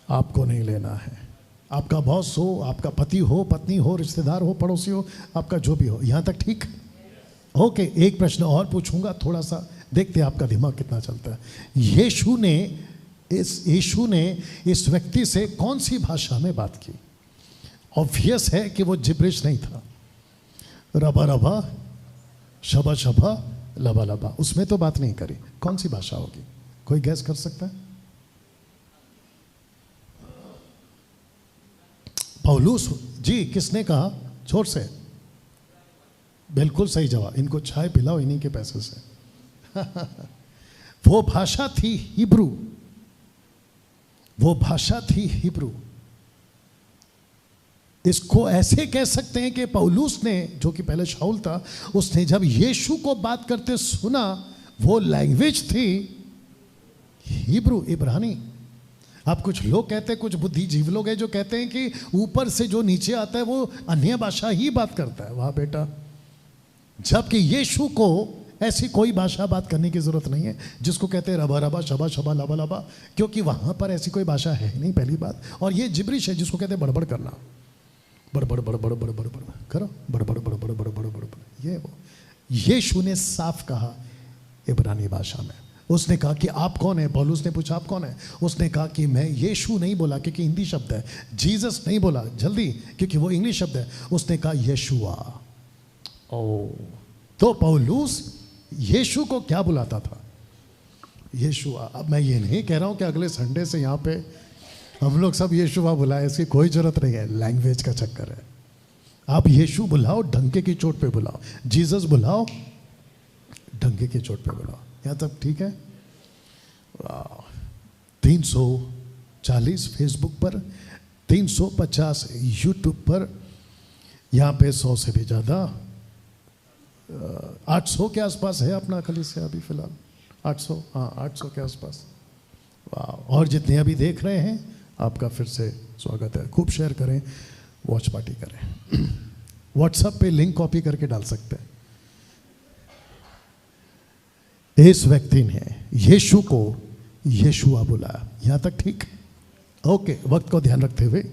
S1: आपको नहीं लेना है। आपका बॉस हो, आपका पति हो, पत्नी हो, रिश्तेदार हो, पड़ोसी हो, आपका जो भी हो। यहां तक ठीक? ओके, एक प्रश्न और पूछूंगा, थोड़ा सा देखते हैं आपका दिमाग कितना चलता है। यीशु ने इस व्यक्ति से कौन सी भाषा में बात की? ऑब्वियस है कि वो जिब्रिश नहीं था। रबा रबा, शबा शबा, लबा लबा, उसमें तो बात नहीं करी। कौन सी भाषा होगी? कोई गैस कर सकता है? पौलुस जी, किसने कहा? जोर से। बिल्कुल सही जवाब, इनको चाय पिलाओ इन्हीं के पैसे से। वो भाषा थी हिब्रू, वो भाषा थी हिब्रू। इसको ऐसे कह सकते हैं कि पौलुस ने, जो कि पहले शाऊल था, उसने जब यीशु को बात करते सुना, वो लैंग्वेज थी हिब्रू, इब्रानी। अब कुछ लोग कहते हैं, कुछ बुद्धिजीवी लोग हैं जो कहते हैं कि ऊपर से जो नीचे आता है वो अन्य भाषा ही बात करता है। वाह बेटा, जबकि यीशु को ऐसी कोई भाषा बात करने की जरूरत नहीं है जिसको कहते हैं रबा रबा शबा शबा लबा लबा, क्योंकि वहां पर ऐसी कोई भाषा है नहीं, पहली बात। और ये जिब्रिश है जिसको कहते हैं बड़बड़ करना, बड़बड़ बड़बड़ बड़बड़ बड़बड़ करो, बड़बड़ बड़बड़ बड़बड़ बड़बड़। ये वो यीशु ने साफ कहा इब्रानी भाषा में। उसने कहा कि आप कौन है? पौलुस ने पूछा आप कौन है? उसने कहा कि मैं यीशु नहीं बोला क्योंकि हिंदी शब्द है, जीसस नहीं बोला जल्दी क्योंकि वो इंग्लिश शब्द है, उसने कहा यीशुआ। ओ, तो पौलुस यीशु को क्या बुलाता था? यीशुआ। अब मैं ये नहीं कह रहा हूं कि अगले संडे से यहाँ पे हम लोग सब यीशुआ बुलाए, इसकी कोई जरूरत नहीं है, लैंग्वेज का चक्कर है। आप यीशु बुलाओ, डंके की चोट पे बुलाओ, जीसस बुलाओ, डंके की चोट पे बुलाओ। यहाँ तक ठीक है? 340 फेसबुक पर, 350 यूट्यूब पर, यहाँ पे 100 से भी ज़्यादा, 800 के आसपास है अपना कलीसिया अभी फिलहाल, 800, हाँ 800 के आसपास। वाह। और जितने अभी देख रहे हैं आपका फिर से स्वागत है। खूब शेयर करें, वॉच पार्टी करें। व्हाट्सएप पे लिंक कॉपी करके डाल सकते हैं। इस व्यक्ति ने यीशु को यीशुआ बुलाया। यहाँ तक ठीक? ओके, वक्त को ध्यान रखते हुए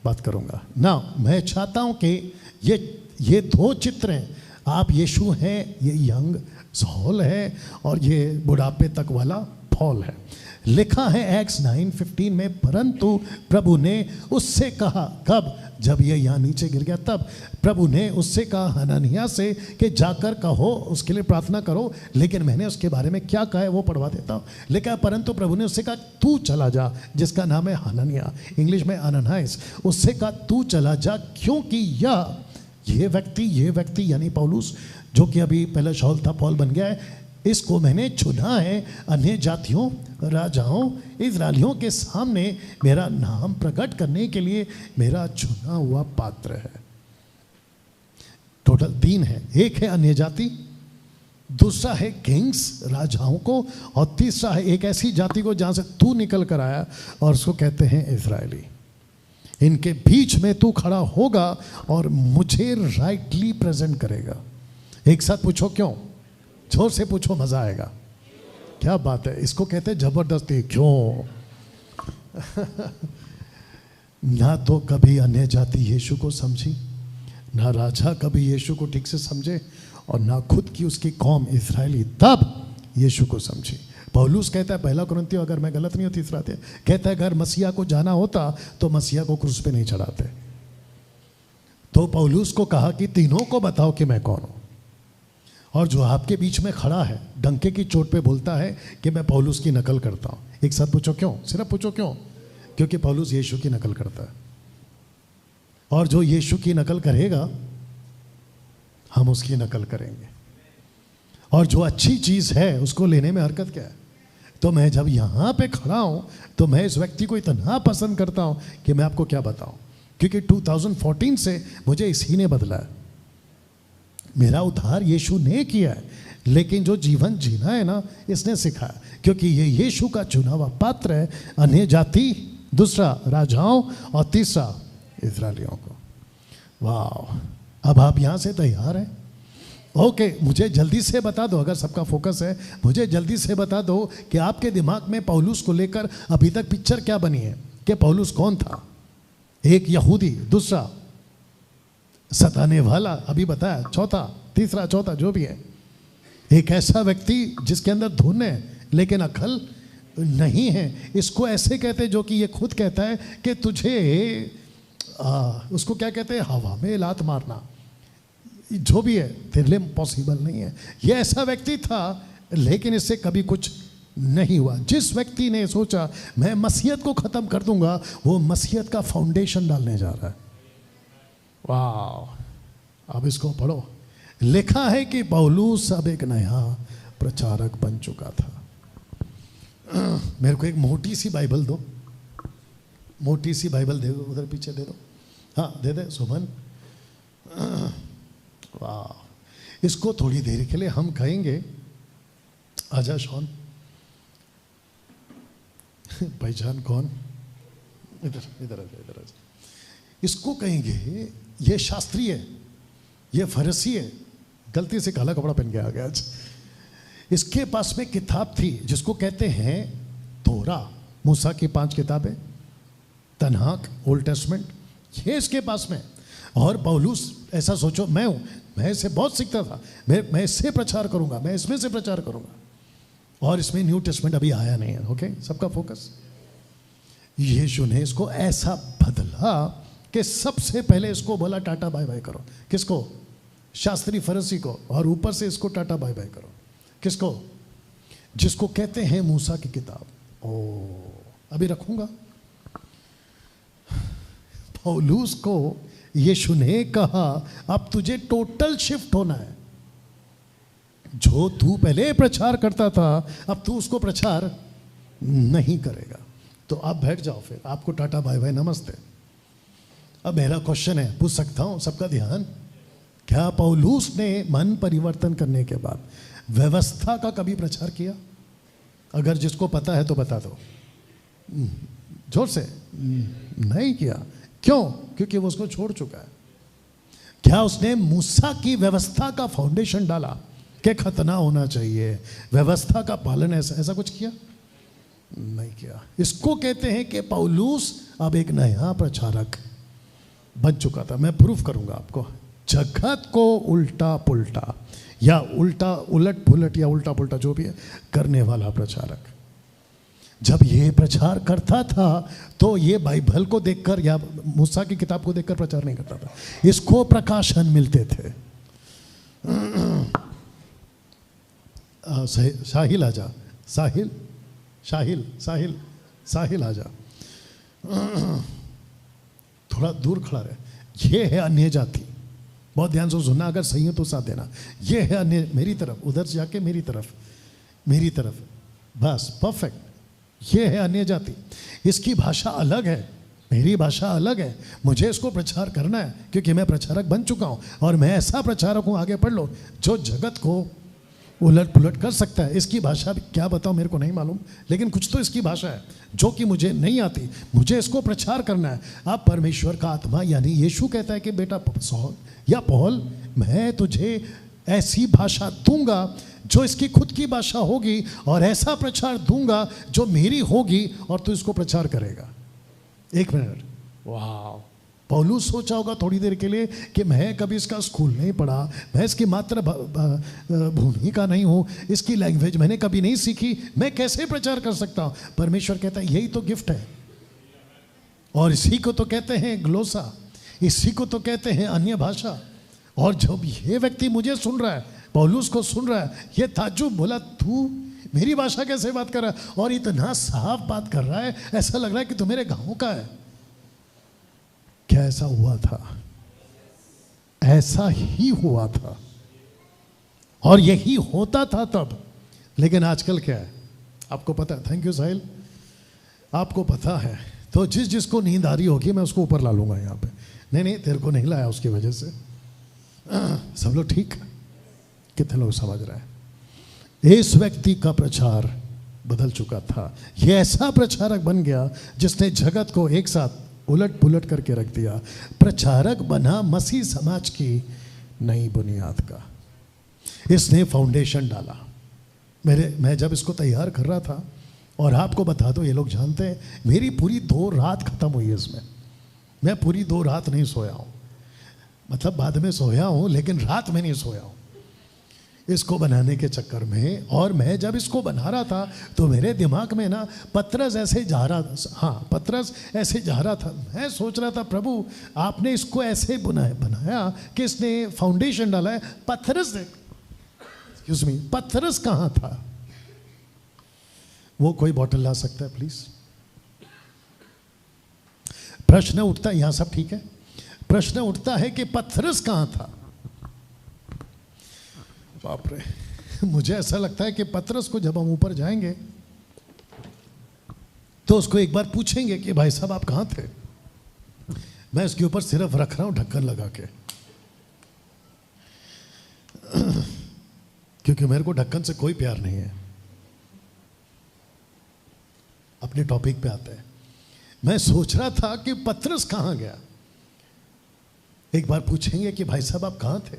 S1: बात करूंगा ना। मैं चाहता हूं कि ये दो चित्र हैं, आप यीशु हैं, ये यंग सॉल है, और ये बुढ़ापे तक वाला पॉल है। लिखा है एक्स 9:15 में, परंतु प्रभु ने उससे कहा, कब? जब ये यहाँ नीचे गिर गया तब प्रभु ने उससे कहा हनन्याह से कि जाकर कहो, उसके लिए प्रार्थना करो। लेकिन मैंने उसके बारे में क्या कहा है वो पढ़वा देता हूँ। लिखा, परंतु प्रभु ने उससे कहा तू चला जा, जिसका नाम है हनन्याह, इंग्लिश में अननाइस। उससे कहा तू चला जा, क्योंकि ये व्यक्ति यानी पौलुस, जो कि अभी पहले शाऊल था, पॉल बन गया है, इसको मैंने चुना है अन्य जातियों, राजाओं, इज़राइलियों के सामने मेरा नाम प्रकट करने के लिए मेरा चुना हुआ पात्र है। टोटल 3 है, एक है अन्य जाति, दूसरा है किंग्स, राजाओं को, और तीसरा है एक ऐसी जाति को जहां से तू निकल कर आया, और उसको कहते हैं इज़राइली। इनके बीच में तू खड़ा होगा और मुझे राइटली प्रेजेंट करेगा। एक साथ पूछो क्यों? जोर से पूछो, मजा आएगा। क्या बात है, इसको कहते हैं जबरदस्ती। क्यों? ना तो कभी अन्य जाति यीशु को समझी, ना राजा कभी यीशु को ठीक से समझे, और ना खुद की उसकी कौम इस्राएली तब यीशु को समझी। पौलुस कहता है, पहला कुरिन्थियों, अगर मैं गलत नहीं हूँ, तीसरा अध्याय, कहता है अगर मसीहा को जाना होता तो मसीहा को क्रूस पे नहीं चढ़ाते। तो पौलुस को कहा कि तीनों को बताओ कि मैं कौन हूँ। और जो आपके बीच में खड़ा है डंके की चोट पे बोलता है कि मैं पौलुस की नकल करता हूँ। एक साथ पूछो क्यों? सिर्फ पूछो क्यों? क्योंकि पौलुस यीशु की नकल करता है, और जो यीशु की नकल करेगा हम उसकी नकल करेंगे, और जो अच्छी चीज़ है उसको लेने में हरकत क्या है। तो मैं जब यहाँ पे खड़ा हूँ तो मैं इस व्यक्ति को इतना पसंद करता हूँ कि मैं आपको क्या बताऊँ, क्योंकि 2014 से मुझे इसी ने बदला है। मेरा उद्धार यीशु ने किया है, लेकिन जो जीवन जीना है ना, इसने सिखाया, क्योंकि ये यीशु का चुना हुआ पात्र है। अन्य जाति, दूसरा राजाओं, और तीसरा इज़राइलियों को। वाह। अब आप यहाँ से तैयार हैं? ओके, मुझे जल्दी से बता दो, अगर सबका फोकस है, मुझे जल्दी से बता दो कि आपके दिमाग में पौलुस को लेकर अभी तक पिक्चर क्या बनी है, कि पौलुस कौन था? एक यहूदी, दूसरा सताने वाला, अभी बताया, चौथा, तीसरा, चौथा, जो भी है, एक ऐसा व्यक्ति जिसके अंदर धुन है लेकिन अकल नहीं है। इसको ऐसे कहते हैं, जो कि ये खुद कहता है कि तुझे उसको क्या कहते हैं, हवा में लात मारना, जो भी है तेरे लिए पॉसिबल नहीं है। ये ऐसा व्यक्ति था, लेकिन इससे कभी कुछ नहीं हुआ। जिस व्यक्ति ने सोचा मैं मसीहत को ख़त्म कर दूंगा, वो मसीहत का फाउंडेशन डालने जा रहा है। वाह। अब इसको पढ़ो। लिखा है कि पौलुस अब एक नया प्रचारक बन चुका था। मेरे को एक मोटी सी बाइबल दो, मोटी सी बाइबल दे दो, उधर पीछे दे दो। हाँ दे दे सुमन। वाह, इसको थोड़ी देर के लिए हम कहेंगे, आजा शॉन। पहचान कौन? इधर इधर आजा, इधर आजा। इसको कहेंगे ये शास्त्री है, ये फरीसी है, गलती से काला कपड़ा पहन के आ गया आज। इसके पास में किताब थी जिसको कहते हैं तोरा, मूसा की 5 किताबें, तन्हाक, ओल्ड टेस्टमेंट, ये इसके पास में। और पौलुस, ऐसा सोचो मैं हूँ, मैं इससे बहुत सीखता था, मैं इससे प्रचार करूंगा, मैं इसमें से प्रचार करूंगा। और इसमें न्यू टेस्टमेंट अभी आया नहीं है। ओके, सबका फोकस। यीशु ने इसको ऐसा बदला कि सबसे पहले इसको बोला टाटा बाय बाय करो। किसको? शास्त्री फरीसी को। और ऊपर से इसको टाटा बाय बाय करो। किसको? जिसको कहते हैं मूसा की किताब। ओ, अभी रखूंगा। पौलुस को यीशु ने कहा अब तुझे टोटल शिफ्ट होना है। जो तू पहले प्रचार करता था अब तू उसको प्रचार नहीं करेगा। तो आप बैठ जाओ, फिर आपको टाटा बाय बाय नमस्ते। अब मेरा क्वेश्चन है, पूछ सकता हूं सबका ध्यान, क्या पौलुस ने मन परिवर्तन करने के बाद व्यवस्था का कभी प्रचार किया? अगर जिसको पता है तो बता दो जोर से। नहीं किया। क्यों? क्योंकि वो उसको छोड़ चुका है। क्या उसने मूसा की व्यवस्था का फाउंडेशन डाला कि खतना होना चाहिए, व्यवस्था का पालन, ऐसा कुछ किया? नहीं किया। इसको कहते हैं कि पौलुस अब एक नया प्रचारक बन चुका था। मैं प्रूफ करूंगा आपको। जगत को उल्टा पुल्टा या उल्टा उलट पुलट या उल्टा पुल्टा जो भी है करने वाला प्रचारक जब ये प्रचार करता था तो ये बाइबल को देखकर या मूसा की किताब को देखकर प्रचार नहीं करता था, इसको प्रकाशन मिलते थे। साहिल आजा, साहिल साहिल साहिल साहिल आजा, थोड़ा दूर खड़ा रहे। ये है अन्य जाति, बहुत ध्यान से सुनना, अगर सही हो तो साथ देना। ये है अन्य, मेरी तरफ, उधर से जाके मेरी तरफ, मेरी तरफ, बस परफेक्ट। ये है अन्य जाति, इसकी भाषा अलग है, मेरी भाषा अलग है। मुझे इसको प्रचार करना है क्योंकि मैं प्रचारक बन चुका हूँ और मैं ऐसा प्रचारक हूँ, आगे पढ़ लो, जो जगत को उलट पुलट कर सकता है। इसकी भाषा क्या बताऊँ मेरे को नहीं मालूम, लेकिन कुछ तो इसकी भाषा है जो कि मुझे नहीं आती। मुझे इसको प्रचार करना है। अब परमेश्वर का आत्मा यानी यीशु कहता है कि बेटा सॉल या पॉल, मैं तुझे ऐसी भाषा दूंगा जो इसकी खुद की भाषा होगी और ऐसा प्रचार दूंगा जो मेरी होगी और तू इसको प्रचार करेगा। एक मिनट, वाह। पौलुस सोचा होगा थोड़ी देर के लिए कि मैं कभी इसका स्कूल नहीं पढ़ा, मैं इसकी मात्र भूमि का नहीं हूँ, इसकी लैंग्वेज मैंने कभी नहीं सीखी, मैं कैसे प्रचार कर सकता हूँ? परमेश्वर कहता है यही तो गिफ्ट है। और इसी को तो कहते हैं ग्लोसा, इसी को तो कहते हैं अन्य भाषा। और जब ये व्यक्ति मुझे सुन रहा है, पौलुस को सुन रहा है, ये ताज्जुब, बोला तू मेरी भाषा कैसे बात कर रहा है और इतना साफ बात कर रहा है, ऐसा लग रहा है कि तू मेरे गाँव का है। क्या ऐसा हुआ था? ऐसा ही हुआ था और यही होता था तब। लेकिन आजकल क्या है आपको पता है? थैंक यू साहिल, आपको पता है। तो जिसको नींद आ रही होगी मैं उसको ऊपर ला लूंगा यहाँ पे। नहीं तेरे को नहीं लाया उसकी वजह से। सब लोग ठीक? कितने लोग समझ रहे हैं? इस व्यक्ति का प्रचार बदल चुका था। यह ऐसा प्रचारक बन गया जिसने जगत को एक साथ उलट पुलट करके रख दिया। प्रचारक बना मसीह समाज की नई बुनियाद का। इसने फाउंडेशन डाला। मैं जब इसको तैयार कर रहा था, और आपको बता दो, ये लोग जानते हैं मेरी पूरी 2 रात खत्म हुई इसमें। मैं पूरी 2 रात नहीं सोया हूँ, मतलब बाद में सोया हूँ लेकिन रात में नहीं सोया हूँ इसको बनाने के चक्कर में। और मैं जब इसको बना रहा था तो मेरे दिमाग में ना पतरस ऐसे जा रहा था, हाँ पतरस ऐसे जा रहा था। मैं सोच रहा था प्रभु आपने इसको ऐसे बनाया कि इसने फाउंडेशन डाला है। पतरस, एक्सक्यूज मी, पतरस कहाँ था? वो कोई बॉटल ला सकता है प्लीज? प्रश्न उठता है, यहां सब ठीक है? प्रश्न उठता है कि पतरस कहाँ था? बाप रे, मुझे ऐसा लगता है कि पतरस को जब हम ऊपर जाएंगे तो उसको एक बार पूछेंगे कि भाई साहब आप कहाँ थे। मैं इसके ऊपर सिर्फ रख रहा हूं ढक्कन लगा के, क्योंकि मेरे को ढक्कन से कोई प्यार नहीं है। अपने टॉपिक पे आते हैं। मैं सोच रहा था कि पतरस कहाँ गया। एक बार पूछेंगे कि भाई साहब आप कहाँ थे।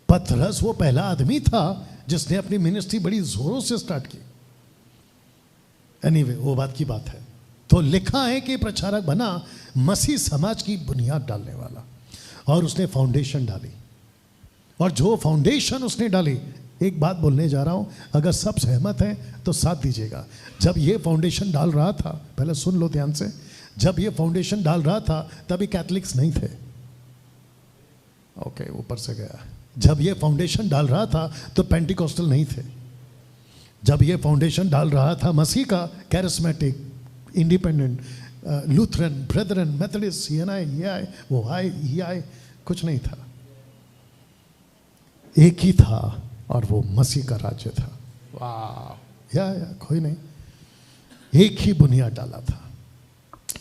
S1: पतरस वो पहला आदमी था जिसने अपनी मिनिस्ट्री बड़ी जोरों से स्टार्ट की। एनीवे, वो बात की बात है। तो लिखा है कि प्रचारक बना मसीह समाज की बुनियाद डालने वाला, और उसने फाउंडेशन डाली। और जो फाउंडेशन उसने डाली, एक बात बोलने जा रहा हूं, अगर सब सहमत हैं तो साथ दीजिएगा। जब ये फाउंडेशन डाल रहा था, पहले सुन लो ध्यान से, जब ये फाउंडेशन डाल रहा था तभी कैथलिक्स नहीं थे। ओके, ऊपर से गया। जब ये फाउंडेशन डाल रहा था तो पेंटिकोस्टल नहीं थे। जब ये फाउंडेशन डाल रहा था मसीह का, charismatic, independent, Lutheran, brethren, Methodist, ये आए, वो आए, ये आए, कुछ नहीं था। एक ही था और वो मसीह का राज्य था। वाह, या कोई नहीं, एक ही बुनियाद डाला था।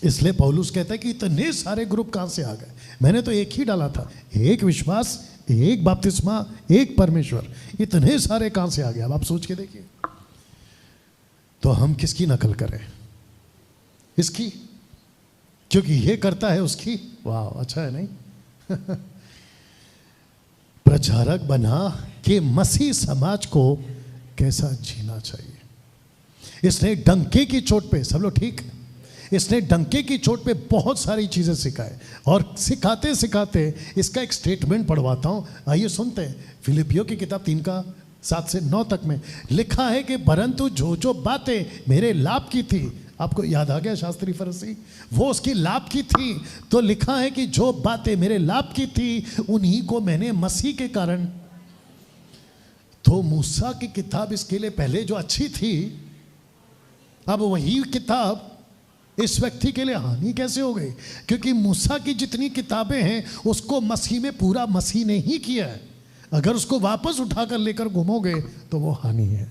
S1: इसलिए पौलुस कहता है कि इतने सारे ग्रुप कहां से आ गए, मैंने तो एक ही डाला था, एक विश्वास, एक बपतिस्मा, एक परमेश्वर, इतने सारे कहां से आ गए। अब आप सोच के देखिए, तो हम किसकी नकल करें? इसकी, क्योंकि ये करता है उसकी। वाह, अच्छा है नहीं? प्रचारक बना कि मसीह समाज को कैसा जीना चाहिए। इसने डंके की चोट पे, सब लोग ठीक, इसने डंके की चोट पे बहुत सारी चीजें सिखाए। और सिखाते सिखाते इसका एक स्टेटमेंट पढ़वाता हूं, आइए सुनते हैं। फिलिपियों की किताब 3:7 से 9 तक में लिखा है कि परंतु जो जो बातें मेरे लाभ की थी, आपको याद आ गया शास्त्री फरीसी, वो उसकी लाभ की थी। तो लिखा है कि जो बातें मेरे लाभ की थी उन्हीं को मैंने मसीह के कारण। तो मूसा की किताब इसके लिए पहले जो अच्छी थी, अब वही किताब इस व्यक्ति के लिए हानि कैसे हो गई? क्योंकि मूसा की जितनी किताबें हैं उसको मसीह में पूरा मसीह ने ही किया है। अगर उसको वापस उठाकर लेकर घूमोगे तो वो हानि है।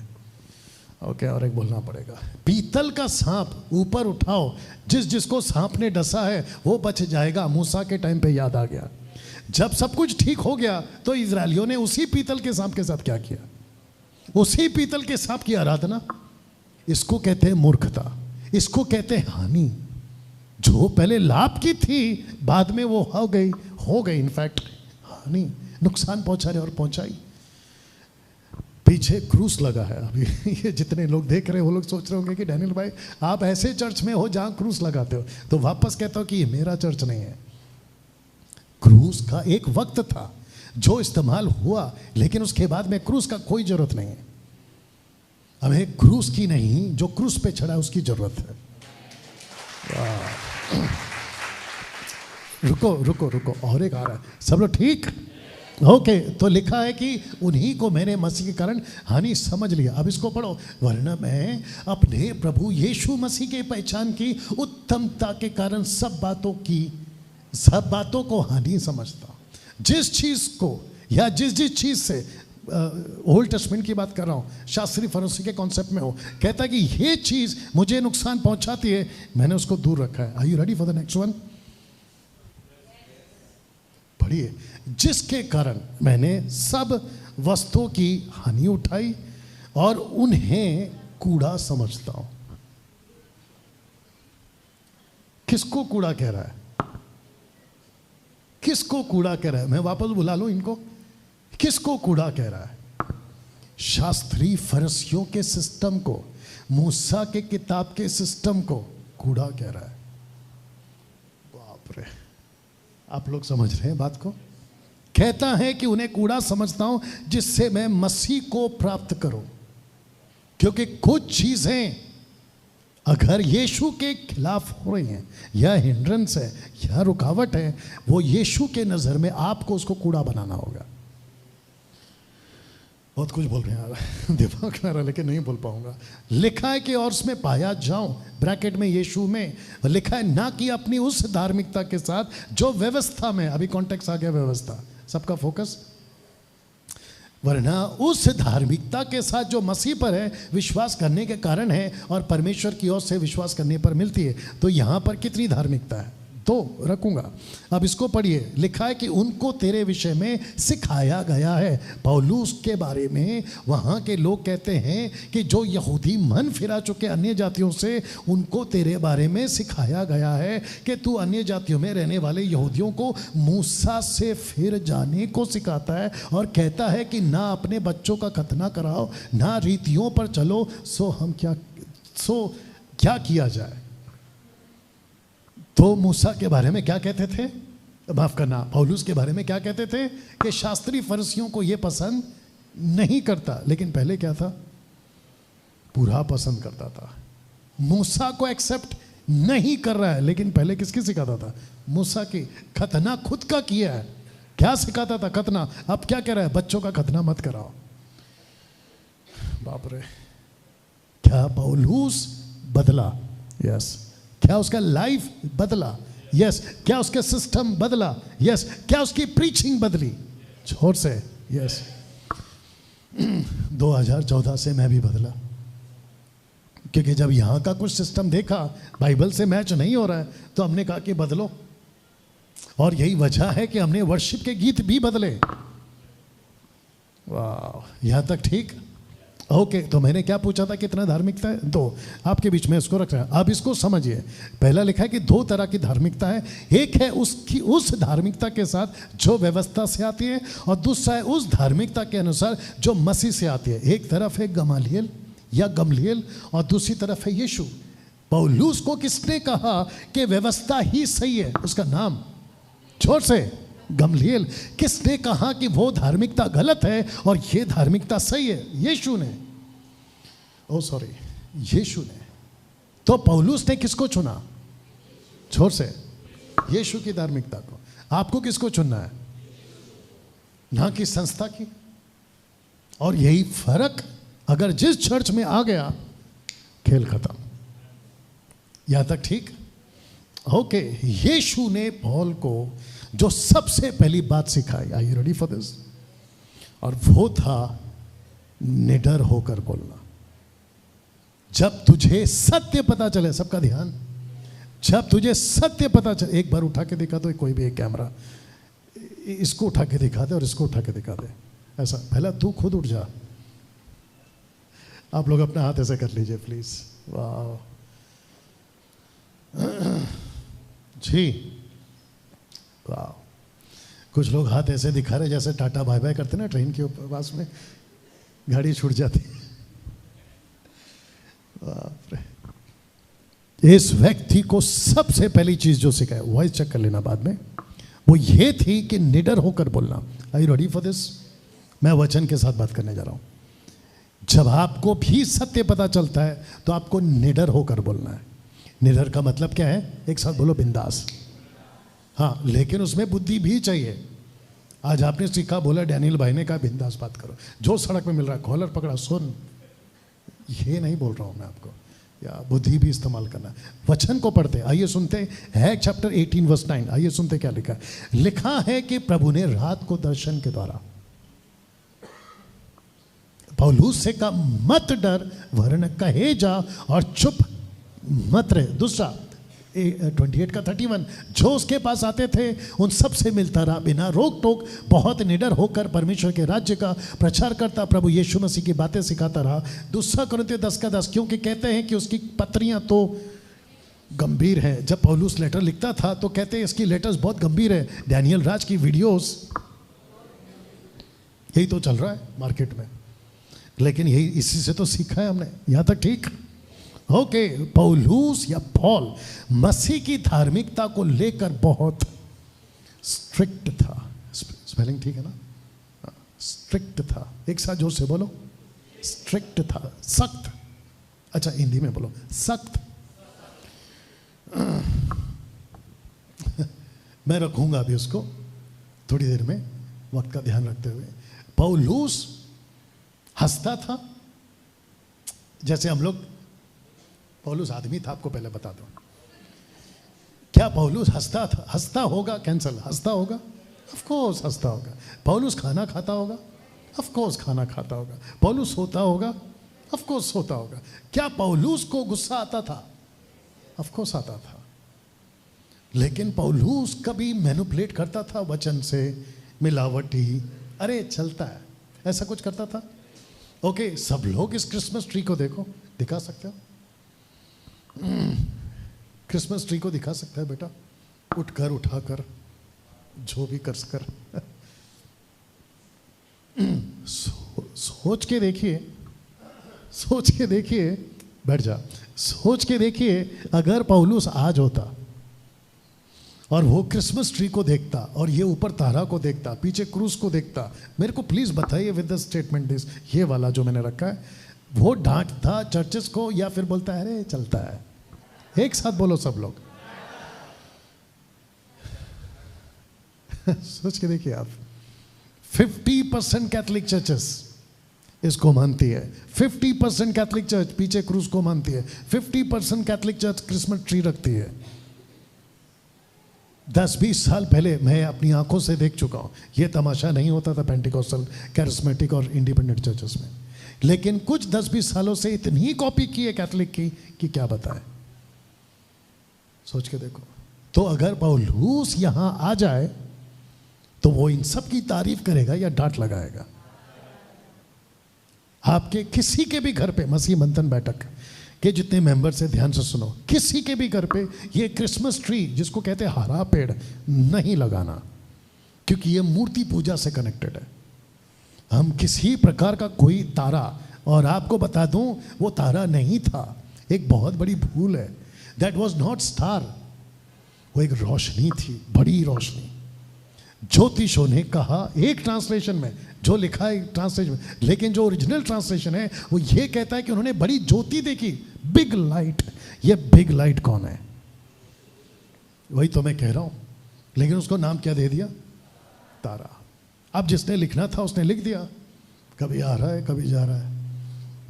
S1: ओके, और एक बोलना पड़ेगा, पीतल का सांप ऊपर उठाओ, जिस जिसको सांप ने डसा है वो बच जाएगा। मूसा के टाइम पे याद आ गया, जब सब कुछ ठीक हो गया तो इजरायलियों ने उसी पीतल के सांप के साथ क्या किया? उसी पीतल के सांप की आराधना। इसको कहते हैं मूर्खता, इसको कहते हैं हानि। जो पहले लाभ की थी बाद में वो हो गई इनफैक्ट हानि, नुकसान पहुंचा रहे और पहुंचाई। पीछे क्रूस लगा है। अभी ये जितने लोग देख रहे हैं वो लोग सोच रहे होंगे कि डैनियल भाई आप ऐसे चर्च में हो जहां क्रूस लगाते हो। तो वापस कहता हूं कि ये मेरा चर्च नहीं है। क्रूस का एक वक्त था जो इस्तेमाल हुआ, लेकिन उसके बाद में क्रूस का कोई जरूरत नहीं है। हमें क्रूस की नहीं, जो क्रूस पे चढ़ा उसकी जरूरत है। रुको रुको रुको, और एक आ रहा है, सब लोग ठीक? ओके, तो लिखा है कि उन्हीं को मैंने मसीह के कारण हानि समझ लिया। अब इसको पढ़ो, वरना मैं अपने प्रभु यीशु मसीह की पहचान की उत्तमता के कारण सब बातों को हानि समझता हूं। जिस चीज को या जिस चीज से ओल्ड टेस्टमेंट की बात कर रहा हूं, शास्त्री फरीसी के कॉन्सेप्ट में हो, कहता है कि ये चीज मुझे नुकसान पहुंचाती है, मैंने उसको दूर रखा है। Are you ready for the next one? पढ़िए, जिसके कारण मैंने सब वस्तुओं की हानि उठाई और उन्हें कूड़ा समझता हूं। किसको कूड़ा कह रहा है? किसको कूड़ा कह रहा है? मैं वापस बुला लूं इनको, किसको कूड़ा कह रहा है? शास्त्री फरीसियों के सिस्टम को, मूसा के किताब के सिस्टम को कूड़ा कह रहा है। बाप रे, आप लोग समझ रहे हैं बात को? कहता है कि उन्हें कूड़ा समझता हूं जिससे मैं मसीह को प्राप्त करूं। क्योंकि कुछ चीजें अगर यीशु के खिलाफ हो रही हैं या हिंड्रेंस है या रुकावट है, वो यीशु के नजर में आपको उसको कूड़ा बनाना होगा। बहुत कुछ बोल रहे हैं, दिमाग में आ रहा लेकिन नहीं बोल पाऊंगा। लिखा है कि और उसमें पाया जाऊं, ब्रैकेट में यीशु में लिखा है, ना कि अपनी उस धार्मिकता के साथ जो व्यवस्था में, अभी कॉन्टेक्स्ट आ गया व्यवस्था, सबका फोकस वरना उस धार्मिकता के साथ जो मसीह पर है विश्वास करने के कारण है और परमेश्वर की ओर से विश्वास करने पर मिलती है। तो यहाँ पर कितनी धार्मिकता है? तो रखूंगा। अब इसको पढ़िए, लिखा है कि उनको तेरे विषय में सिखाया गया है। पौलुस के बारे में वहाँ के लोग कहते हैं कि जो यहूदी मन फिरा चुके अन्य जातियों से, उनको तेरे बारे में सिखाया गया है कि तू अन्य जातियों में रहने वाले यहूदियों को मूसा से फिर जाने को सिखाता है और कहता है कि ना अपने बच्चों का खतना कराओ, ना रीतियों पर चलो। सो क्या किया जाए? तो मूसा के बारे में क्या कहते थे? माफ करना, पौलुस के बारे में क्या कहते थे? कि शास्त्री फरीसियों को यह पसंद नहीं करता। लेकिन पहले क्या था? पूरा पसंद करता था। मूसा को एक्सेप्ट नहीं कर रहा है, लेकिन पहले किसकी सिखाता था? मूसा की। खतना खुद का किया है। क्या सिखाता था? खतना। अब क्या कह रहा है? बच्चों का खतना मत कराओ। बाप रे, क्या पौलुस बदला? यस। क्या उसका लाइफ बदला? यस। क्या उसका सिस्टम बदला? यस। क्या उसकी प्रीचिंग बदली? जोर से यस। 2014 से मैं भी बदला, क्योंकि जब यहाँ का कुछ सिस्टम देखा बाइबल से मैच नहीं हो रहा है तो हमने कहा कि बदलो। और यही वजह है कि हमने वर्शिप के गीत भी बदले। वाह, यहाँ तक ठीक? ओके, तो मैंने क्या पूछा था? कितना धार्मिकता है? दो। आपके बीच में इसको रख रहा है। अब इसको समझिए। पहला लिखा है कि दो तरह की धार्मिकता है। एक है उसकी उस धार्मिकता के साथ जो व्यवस्था से आती है, और दूसरा है उस धार्मिकता के अनुसार जो मसीह से आती है। एक तरफ है गमालियल या गमलियल और दूसरी तरफ है यीशु। पौलुस को किसने कहा कि व्यवस्था ही सही है? उसका नाम जोर से गमलियल। किसने कहा कि वो धार्मिकता गलत है और ये धार्मिकता सही है? यीशु ने। ओ सॉरी, यीशु ने। तो पौलुस ने किसको चुना? जोर से, यीशु की धार्मिकता को। आपको किसको चुनना है? ना कि संस्था की। और यही फर्क अगर जिस चर्च में आ गया, खेल खत्म। यहां तक ठीक? ओके। यीशु ने पौल को जो सबसे पहली बात सिखाई, are you ready for this? और वो था निडर होकर बोलना। जब तुझे सत्य पता चले, सबका ध्यान, जब तुझे सत्य पता चले, एक बार उठा के दिखा दो कोई भी एक कैमरा, इसको उठा के दिखा दे और इसको उठा के दिखा दे। ऐसा, पहला तू खुद उठ जा। आप लोग अपना हाथ ऐसे कर लीजिए प्लीज। वाह जी, वाह। कुछ लोग हाथ ऐसे दिखा रहे जैसे टाटा बाय बाय करते ना ट्रेन के पास में, गाड़ी छूट जाती। इस व्यक्ति को सबसे पहली चीज जो सिखाया, वॉइस चेक कर लेना बाद में, वो ये थी कि निडर होकर बोलना। Are you ready for this? मैं वचन के साथ बात करने जा रहा हूं। जब आपको भी सत्य पता चलता है तो आपको निडर होकर बोलना है। निडर का मतलब क्या है? एक साथ बोलो, बिंदास। हाँ, लेकिन उसमें बुद्धि भी चाहिए। आज आपने सीखा, बोला डैनियल भाई ने कहा बिंदास बात करो, जो सड़क में मिल रहा है कॉलर पकड़ा सुन, ये नहीं बोल रहा हूं मैं आपको। या बुद्धि भी इस्तेमाल करना। वचन को पढ़ते, आइए सुनते हैं चैप्टर 18 वर्स 9। आइए सुनते क्या लिखा है। लिखा है कि प्रभु ने रात को दर्शन के द्वारा पौलुस से कहा, मत डर, वरन कहे जा और चुप मत रहे। दूसरा 28 का 31, जो उसके पास आते थे उन सब से मिलता रहा, बिना रोक टोक बहुत निडर होकर परमेश्वर के राज्य का प्रचार करता, प्रभु यीशु मसीह की बातें सिखाता रहा। दूसरा कुरिन्थियों 10 का 10, क्योंकि कहते हैं कि उसकी पत्रियां तो गंभीर हैं। जब पौलुस लेटर लिखता था तो कहते हैं इसकी लेटर्स बहुत गंभीर है। डैनियल राज की वीडियोस, यही तो चल रहा है मार्केट में, लेकिन यही इसी से तो सीखा है हमने। यहां तक ठीक? ओके। पौलुस या पॉल मसीह की धार्मिकता को लेकर बहुत स्ट्रिक्ट था। स्पेलिंग ठीक है ना? स्ट्रिक्ट था। एक साथ जोर से बोलो, स्ट्रिक्ट था, सख्त। अच्छा, हिंदी में बोलो, सख्त। मैं रखूंगा अभी उसको थोड़ी देर में, वक्त का ध्यान रखते हुए। पौलुस हंसता था जैसे हम लोग। पौलुस आदमी था, आपको पहले बता दो। क्या पौलुस हंसता था? हंसता होगा, कैंसल, हंसता होगा, ऑफ कोर्स हंसता होगा। पौलुस खाना खाता होगा, ऑफ कोर्स खाना खाता होगा। पौलुस सोता होगा? ऑफ कोर्स सोता होगा। क्या पौलुस को गुस्सा आता था? ऑफ कोर्स आता था। लेकिन पौलुस कभी मैनिपुलेट करता था वचन से, मिलावटी, अरे चलता है, ऐसा कुछ करता था? ओके, सब लोग इस क्रिसमस ट्री को देखो, दिखा सकते हो? क्रिसमस ट्री को दिखा सकता है बेटा? उठकर, उठाकर, जो भी कर सकर सोच के देखिए, सोच के देखिए, बैठ जा, सोच के देखिए, अगर पौलुस आज होता और वो क्रिसमस ट्री को देखता और ये ऊपर तारा को देखता, पीछे क्रूस को देखता, मेरे को प्लीज बताइए विद द स्टेटमेंट दिस, ये वाला जो मैंने रखा है, वो डांटता चर्चेस को या फिर बोलता है अरे चलता है? एक साथ बोलो सब लोग। सोच के देखिए आप, 50% कैथोलिक चर्चेस इसको मानती है, 50% कैथोलिक चर्च पीछे क्रूस को मानती है, 50% कैथोलिक चर्च क्रिसमस ट्री रखती है। 10-20 साल पहले मैं अपनी आंखों से देख चुका हूं, यह तमाशा नहीं होता था पेंटिकोस्टल, कैरिस्मेटिक और इंडिपेंडेंट चर्चेस में, लेकिन कुछ 10-20 सालों से इतनी कॉपी की है कैथोलिक की कि क्या बताएं। सोच के देखो। तो अगर पौलुस यहां आ जाए तो वो इन सब की तारीफ करेगा या डांट लगाएगा? आपके किसी के भी घर पे, मसीह मंथन बैठक के जितने मेंबर से ध्यान से सुनो, किसी के भी घर पे ये क्रिसमस ट्री जिसको कहते हैं हरा पेड़ नहीं लगाना, क्योंकि ये मूर्ति पूजा से कनेक्टेड है। हम किसी प्रकार का कोई तारा, और आपको बता दूं वो तारा नहीं था, एक बहुत बड़ी भूल है, दैट वॉज नॉट स्टार, वो एक रोशनी थी, बड़ी रोशनी। ज्योतिषों ने कहा एक ट्रांसलेशन में, जो लिखा है ट्रांसलेशन में, लेकिन जो ओरिजिनल ट्रांसलेशन है वो ये कहता है कि उन्होंने बड़ी ज्योति देखी, बिग लाइट। ये बिग लाइट कौन है? वही तो मैं कह रहा हूं, लेकिन उसको नाम क्या दे दिया? तारा। अब जिसने लिखना था उसने लिख दिया, कभी आ रहा है कभी जा रहा है,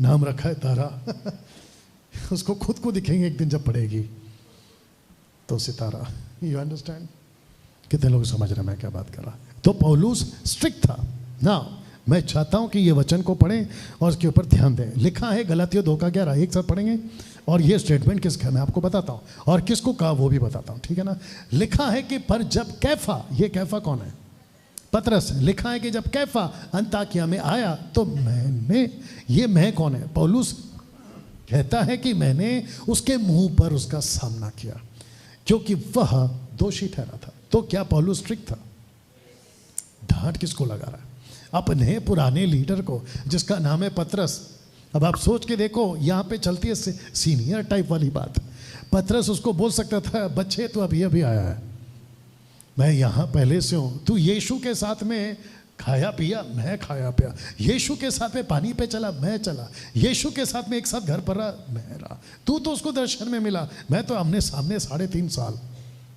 S1: नाम रखा है तारा। उसको खुद को दिखेंगे एक दिन जब पड़ेगी तो सितारा। You understand? कितने लोग समझ रहे हैं मैं क्या बात कर रहा? तो पौलुस स्ट्रिक्ट था ना। मैं चाहता हूं कि ये वचन को पढ़ें और इसके ऊपर ध्यान दें। लिखा है गलातियों 2:11, एक साथ पढ़ेंगे, और ये स्टेटमेंट किसका मैं आपको बताता हूं, और किसको कहा वो भी बताता हूं, ठीक है ना? लिखा है कि पर जब कैफा, ये कैफा कौन है? पतरस। लिखा है कि जब कैफा अंताकिया में आया तो मैंने, ये मैं कौन है? पौलुस कहता है कि मैंने उसके मुंह पर उसका सामना किया, क्योंकि वह दोषी ठहरा था। तो क्या पौलुस स्ट्रिक्ट था? डांट किसको लगा रहा है? अपने पुराने लीडर को, जिसका नाम है पतरस। अब आप सोच के देखो, यहां पे चलती है सीनियर टाइप वाली बात। पतरस उसको बोल सकता था, बच्चे तो अभी अभी आया है, मैं यहां पहले से हूं, तू यीशु के साथ में खाया पिया, मैं खाया पिया, यीशु के साथ में पानी पे चला, मैं चला, यीशु के साथ में एक साथ घर पर रहा, मैं रहा, तू तो उसको दर्शन में मिला, मैं तो आमने सामने 3.5 साल,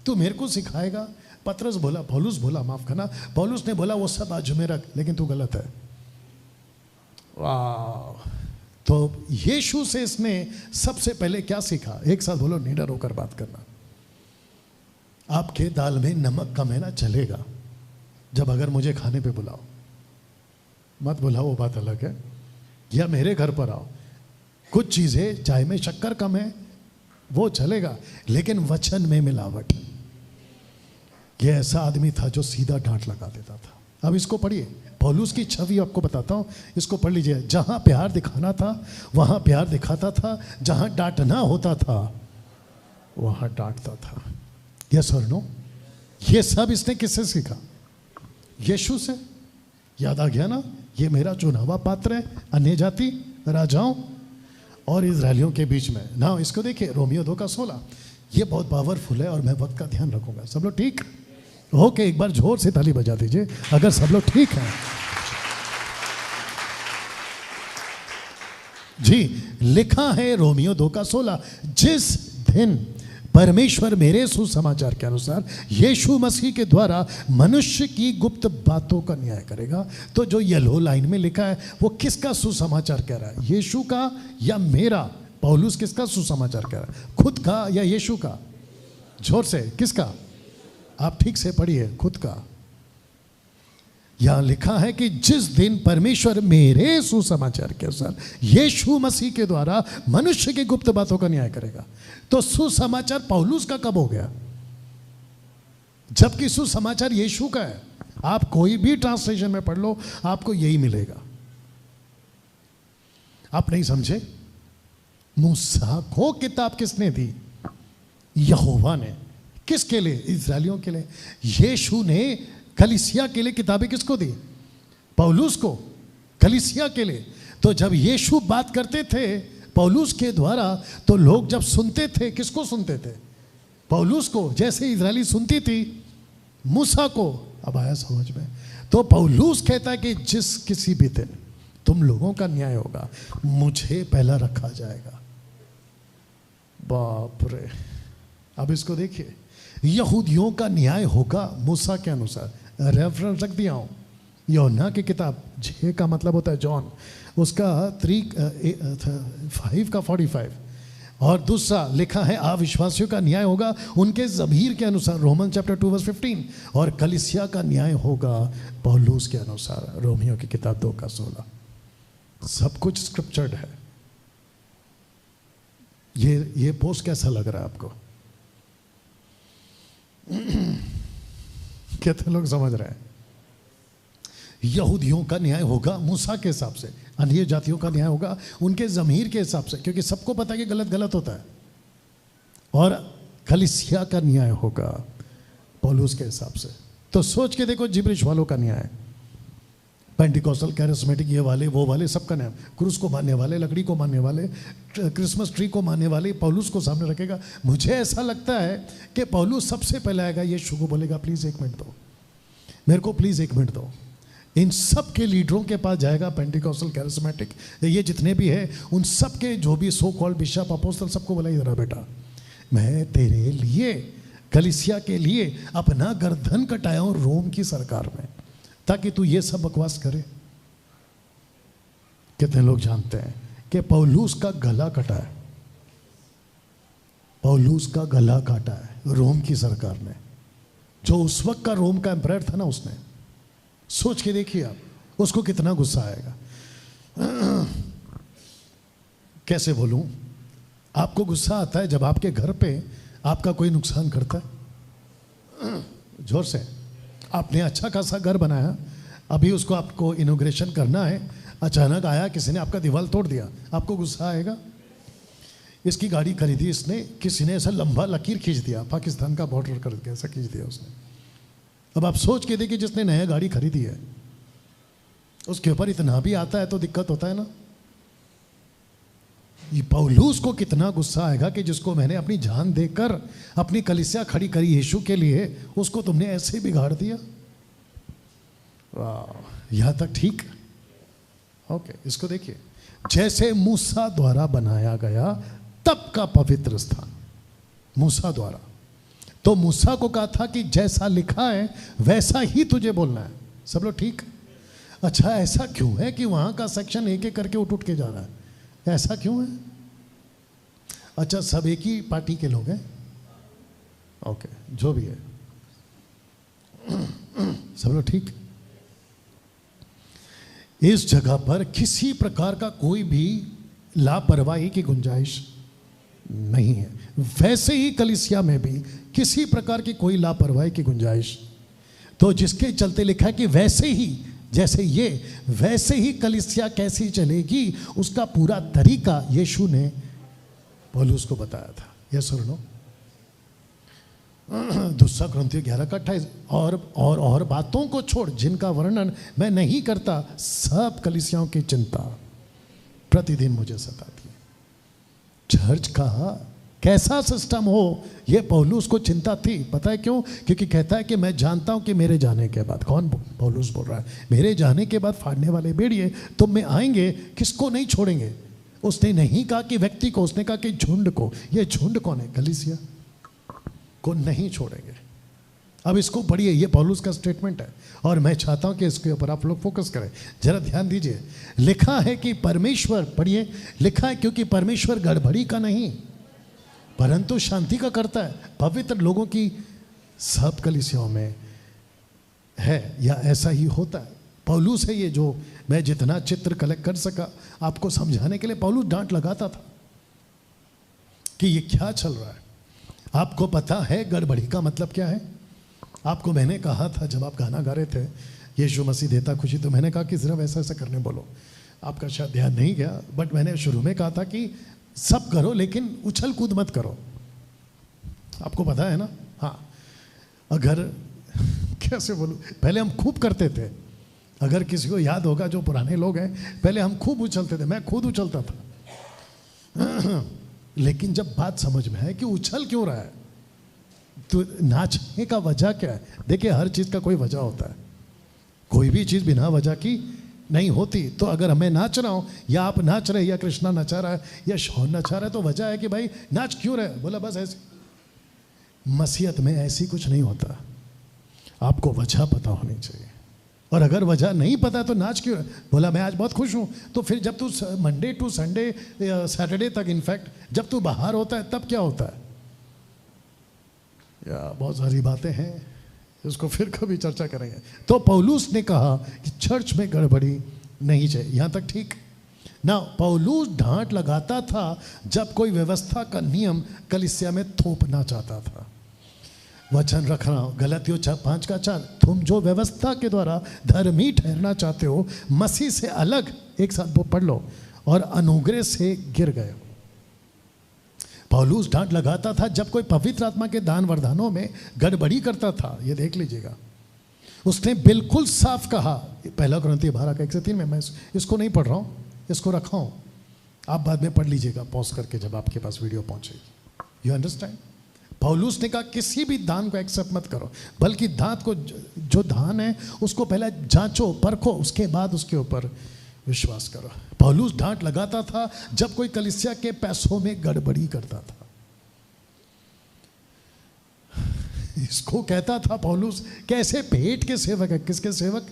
S1: तू मेरे को सिखाएगा? पतरस बोला, पौलुस बोला, माफ करना, पौलुस ने बोला वो सब आज में रख, लेकिन तू गलत है। वाह! तो यीशु से इसने सबसे पहले क्या सीखा? एक साथ बोलो, निडर होकर बात करना। आपके दाल में नमक कम है ना, चलेगा, जब अगर मुझे खाने पे बुलाओ, मत बुलाओ, वो बात अलग है, या मेरे घर पर आओ, कुछ चीजें चाय में शक्कर कम है वो चलेगा, लेकिन वचन में मिलावट। ये ऐसा आदमी था जो सीधा डांट लगा देता था। अब इसको पढ़िए, पौलुस की छवि आपको बताता हूं, इसको पढ़ लीजिए। जहां प्यार दिखाना था वहां प्यार दिखाता था, जहां डांटना होता था वहां डांटता था। यस और नो? ये सब इसने किससे सीखा? यीशु से। याद आ गया ना? ये मेरा चुना हुआ पात्र है, अन्य जाति, राजाओं और इजरायलियों के बीच में ना। इसको देखिए, रोमियो 2:16, ये बहुत पावरफुल है और मैं वक्त का ध्यान रखूंगा। सब लोग ठीक? ओके, एक बार जोर से ताली बजा दीजिए अगर सब लोग ठीक हैं। जी, लिखा है रोमियो 2:16, जिस दिन परमेश्वर मेरे सुसमाचार के अनुसार यीशु मसीह के द्वारा मनुष्य की गुप्त बातों का न्याय करेगा। तो जो येलो लाइन में लिखा है वो किसका सुसमाचार कह रहा है? यीशु का या मेरा? पौलुस किसका सुसमाचार कह रहा है? खुद का या यीशु का? जोर से, किसका? आप ठीक से पढ़िए, खुद का। यहां लिखा है कि जिस दिन परमेश्वर मेरे सुसमाचार के अनुसार यीशु मसीह के द्वारा मनुष्य की गुप्त बातों का न्याय करेगा। तो सुसमाचार पौलुस का कब हो गया? जबकि सुसमाचार यीशु का है। आप कोई भी ट्रांसलेशन में पढ़ लो, आपको यही मिलेगा। आप नहीं समझे? मूसा को किताब किसने दी? यहोवा ने। किसके लिए? इस्राएलियों के लिए। यीशु ने कलीसिया के लिए किताबें किसको दी? पौलुस को। कलीसिया के लिए। तो जब यीशु बात करते थे पौलुस के द्वारा, तो लोग जब सुनते थे किसको सुनते थे? पौलुस को। जैसे इजराइली सुनती थी मूसा को। अब आया समझ में? तो पौलुस कहता है कि जिस किसी भी दिन तुम लोगों का न्याय होगा, मुझे पहला रखा जाएगा। बाप रे! अब इसको देखिए, यहूदियों का न्याय होगा मूसा के अनुसार। रेफरेंस रख दिया हूं, यूहन्ना की किताब 6 का मतलब होता है जॉन, उसका 5:45। और दूसरा लिखा है अविश्वासियों का न्याय होगा उनके ज़मीर के अनुसार, रोमन चैप्टर 2:15। और कलीसिया का न्याय होगा पौलुस के अनुसार, रोमियो की किताब 2:16। सब कुछ स्क्रिप्चर्ड है। ये पोस्ट कैसा लग रहा है आपको? कितने लोग समझ रहे हैं? यहूदियों का न्याय होगा मूसा के हिसाब से, अन्य जातियों का न्याय होगा उनके ज़मीर के हिसाब से, क्योंकि सबको पता है कि गलत गलत होता है। और कलीसिया का न्याय होगा पौलुस के हिसाब से। तो सोच के देखो, जिब्रिश वालों का न्याय, पेंटिकॉस्टल, कैरिस्मेटिक, ये वाले वो वाले, सबका न्याय। क्रूस को मानने वाले, लकड़ी को मानने वाले, क्रिसमस ट्री को मानने वाले, पौलुस को सामने रखेगा। मुझे ऐसा लगता है कि पौलुस सबसे पहले आएगा, यीशु को बोलेगा प्लीज़ 1 मिनट दो मेरे को, प्लीज़ 1 मिनट दो। इन सब के लीडरों के पास जाएगा, पेंटिकॉस्टल, कैरिस्मेटिक, ये जितने भी है, उन सब के जो भी सो कॉल्ड बिशप, अपोस्टल, सबको बोला इधर बेटा, मैं तेरे लिए, कलीसिया के लिए अपना गर्दन कटाया हूँ रोम की सरकार में, ताकि तू ये सब बकवास करे। कितने लोग जानते हैं कि पौलुस का गला कटा है? पौलुस का गला काटा है रोम की सरकार ने, जो उस वक्त का रोम का एम्परर था ना, उसने। सोच के देखिए आप, उसको कितना गुस्सा आएगा। कैसे बोलूं? आपको गुस्सा आता है जब आपके घर पे आपका कोई नुकसान करता है? जोर से। आपने अच्छा खासा घर बनाया, अभी उसको आपको इनॉग्रेशन करना है, अचानक आया किसी ने आपका दीवार तोड़ दिया, आपको गुस्सा आएगा? इसकी गाड़ी खरीदी इसने, किसी ने ऐसा लंबा लकीर खींच दिया, पाकिस्तान का बॉर्डर कर दिया, ऐसा खींच दिया उसने। अब आप सोच के देखिए, जिसने नया गाड़ी खरीदी है उसके ऊपर इतना भी आता है तो दिक्कत होता है ना। ये पौलुस को कितना गुस्सा आएगा कि जिसको मैंने अपनी जान देकर अपनी कलीसिया खड़ी करी यीशु के लिए, उसको तुमने ऐसे बिगाड़ दिया। वाह! यहां तक ठीक? ओके, इसको देखिए, जैसे मूसा द्वारा बनाया गया तब का पवित्र स्थान, मूसा द्वारा। तो मूसा को कहा था कि जैसा लिखा है वैसा ही तुझे बोलना है। सब लोग ठीक? अच्छा, ऐसा क्यों है कि वहां का सेक्शन एक एक करके उठ के जा रहा है? ऐसा क्यों है? अच्छा, सब एक ही पार्टी के लोग हैं? ओके, जो भी है। सब लोग ठीक? इस जगह पर किसी प्रकार का कोई भी लापरवाही की गुंजाइश नहीं है। वैसे ही कलीसिया में भी किसी प्रकार की कोई लापरवाही की गुंजाइश। तो जिसके चलते लिखा है कि वैसे ही, जैसे ये, वैसे ही कलीसिया कैसी चलेगी, उसका पूरा तरीका यीशु ने पौलुस को बताया था। ये सुन लो, 2 कुरिन्थियों 11:28, और बातों को छोड़ जिनका वर्णन मैं नहीं करता, सब कलीसियाओं की चिंता प्रतिदिन मुझे सताती है। चर्च का कैसा सिस्टम हो, ये पौलुस को चिंता थी। पता है क्यों? क्योंकि कहता है कि मैं जानता हूं कि मेरे जाने के बाद, कौन? पौलुस बोल रहा है, मेरे जाने के बाद फाड़ने वाले भेड़िए तुम में आएंगे, किसको नहीं छोड़ेंगे। उसने नहीं कहा कि व्यक्ति को, उसने कहा कि झुंड को। ये झुंड कौन है? कलीसिया को नहीं छोड़ेंगे। अब इसको पढ़िए, ये पौलुस का स्टेटमेंट है और मैं चाहता हूं कि इसके ऊपर आप लोग फोकस करें। जरा ध्यान दीजिए, लिखा है कि परमेश्वर, पढ़िए, लिखा है क्योंकि परमेश्वर गड़बड़ी का नहीं परंतु शांति का करता है। पवित्र लोगों की सब कलीसियाओं में है या ऐसा ही होता है। पौलुस है ये, जो मैं जितना चित्र कलेक्ट कर सका आपको समझाने के लिए, पौलुस डांट लगाता था कि ये क्या चल रहा है। आपको पता है गड़बड़ी का मतलब क्या है? आपको मैंने कहा था जब आप गाना गा रहे थे, यीशु मसीह देता खुशी, तो मैंने कहा कि सिर्फ ऐसा ऐसा करने बोलो। आपका शायद ध्यान नहीं गया, बट मैंने शुरू में कहा था कि सब करो लेकिन उछल कूद मत करो। आपको पता है ना? हाँ, अगर कैसे बोलूं, पहले हम खूब करते थे। अगर किसी को याद होगा जो पुराने लोग हैं, पहले हम खूब उछलते थे, मैं खुद उछलता था। लेकिन जब बात समझ में है कि उछल क्यों रहा है, तो नाचने का वजह क्या है? देखिए, हर चीज़ का कोई वजह होता है, कोई भी चीज़ बिना वजह की नहीं होती। तो अगर मैं नाच रहा हूँ या आप नाच रहे, या कृष्णा नचा रहा है या शौन नचा रहा है, तो वजह है कि भाई नाच क्यों रहे? बोला बस ऐसे। मसीहत में ऐसी कुछ नहीं होता, आपको वजह पता होनी चाहिए। और अगर वजह नहीं पता तो नाच क्यों? बोला मैं आज बहुत खुश हूँ, तो फिर जब तू मंडे टू संडे सैटरडे तक, इनफैक्ट जब तू बाहर होता है तब क्या होता है? या बहुत सारी बातें हैं, इसको फिर कभी चर्चा करेंगे। तो पौलुस ने कहा कि चर्च में गड़बड़ी नहीं चाहिए, यहाँ तक ठीक ना। पौलुस डांट लगाता था जब कोई व्यवस्था का नियम कलीसिया में थोपना चाहता था। वचन रख रहा हूं, गलतियों 5:4, तुम जो व्यवस्था के द्वारा धर्मी ठहरना चाहते हो, मसीह से अलग, एक साथ वो पढ़ लो, और अनुग्रह से गिर गए हो। पौलुस डांट लगाता था जब कोई पवित्र आत्मा के दान वरदानों में गड़बड़ी करता था। ये देख लीजिएगा, उसने बिल्कुल साफ कहा, 1 कुरिन्थियों 12:1-3 में, मैं इसको नहीं पढ़ रहा हूँ, इसको रखा हूँ, आप बाद में पढ़ लीजिएगा पॉज करके जब आपके पास वीडियो पहुँचेगी। You understand? पौलुस ने कहा किसी भी दान को एक्सेप्ट मत करो, बल्कि दान को, जो दान है उसको पहले जांचो परखो, उसके बाद उसके ऊपर विश्वास करो। पौलुस डांट लगाता था जब कोई कलीसिया के पैसों में गड़बड़ी करता था। इसको कहता था पौलुस, कैसे पेट के सेवक है। किसके सेवक?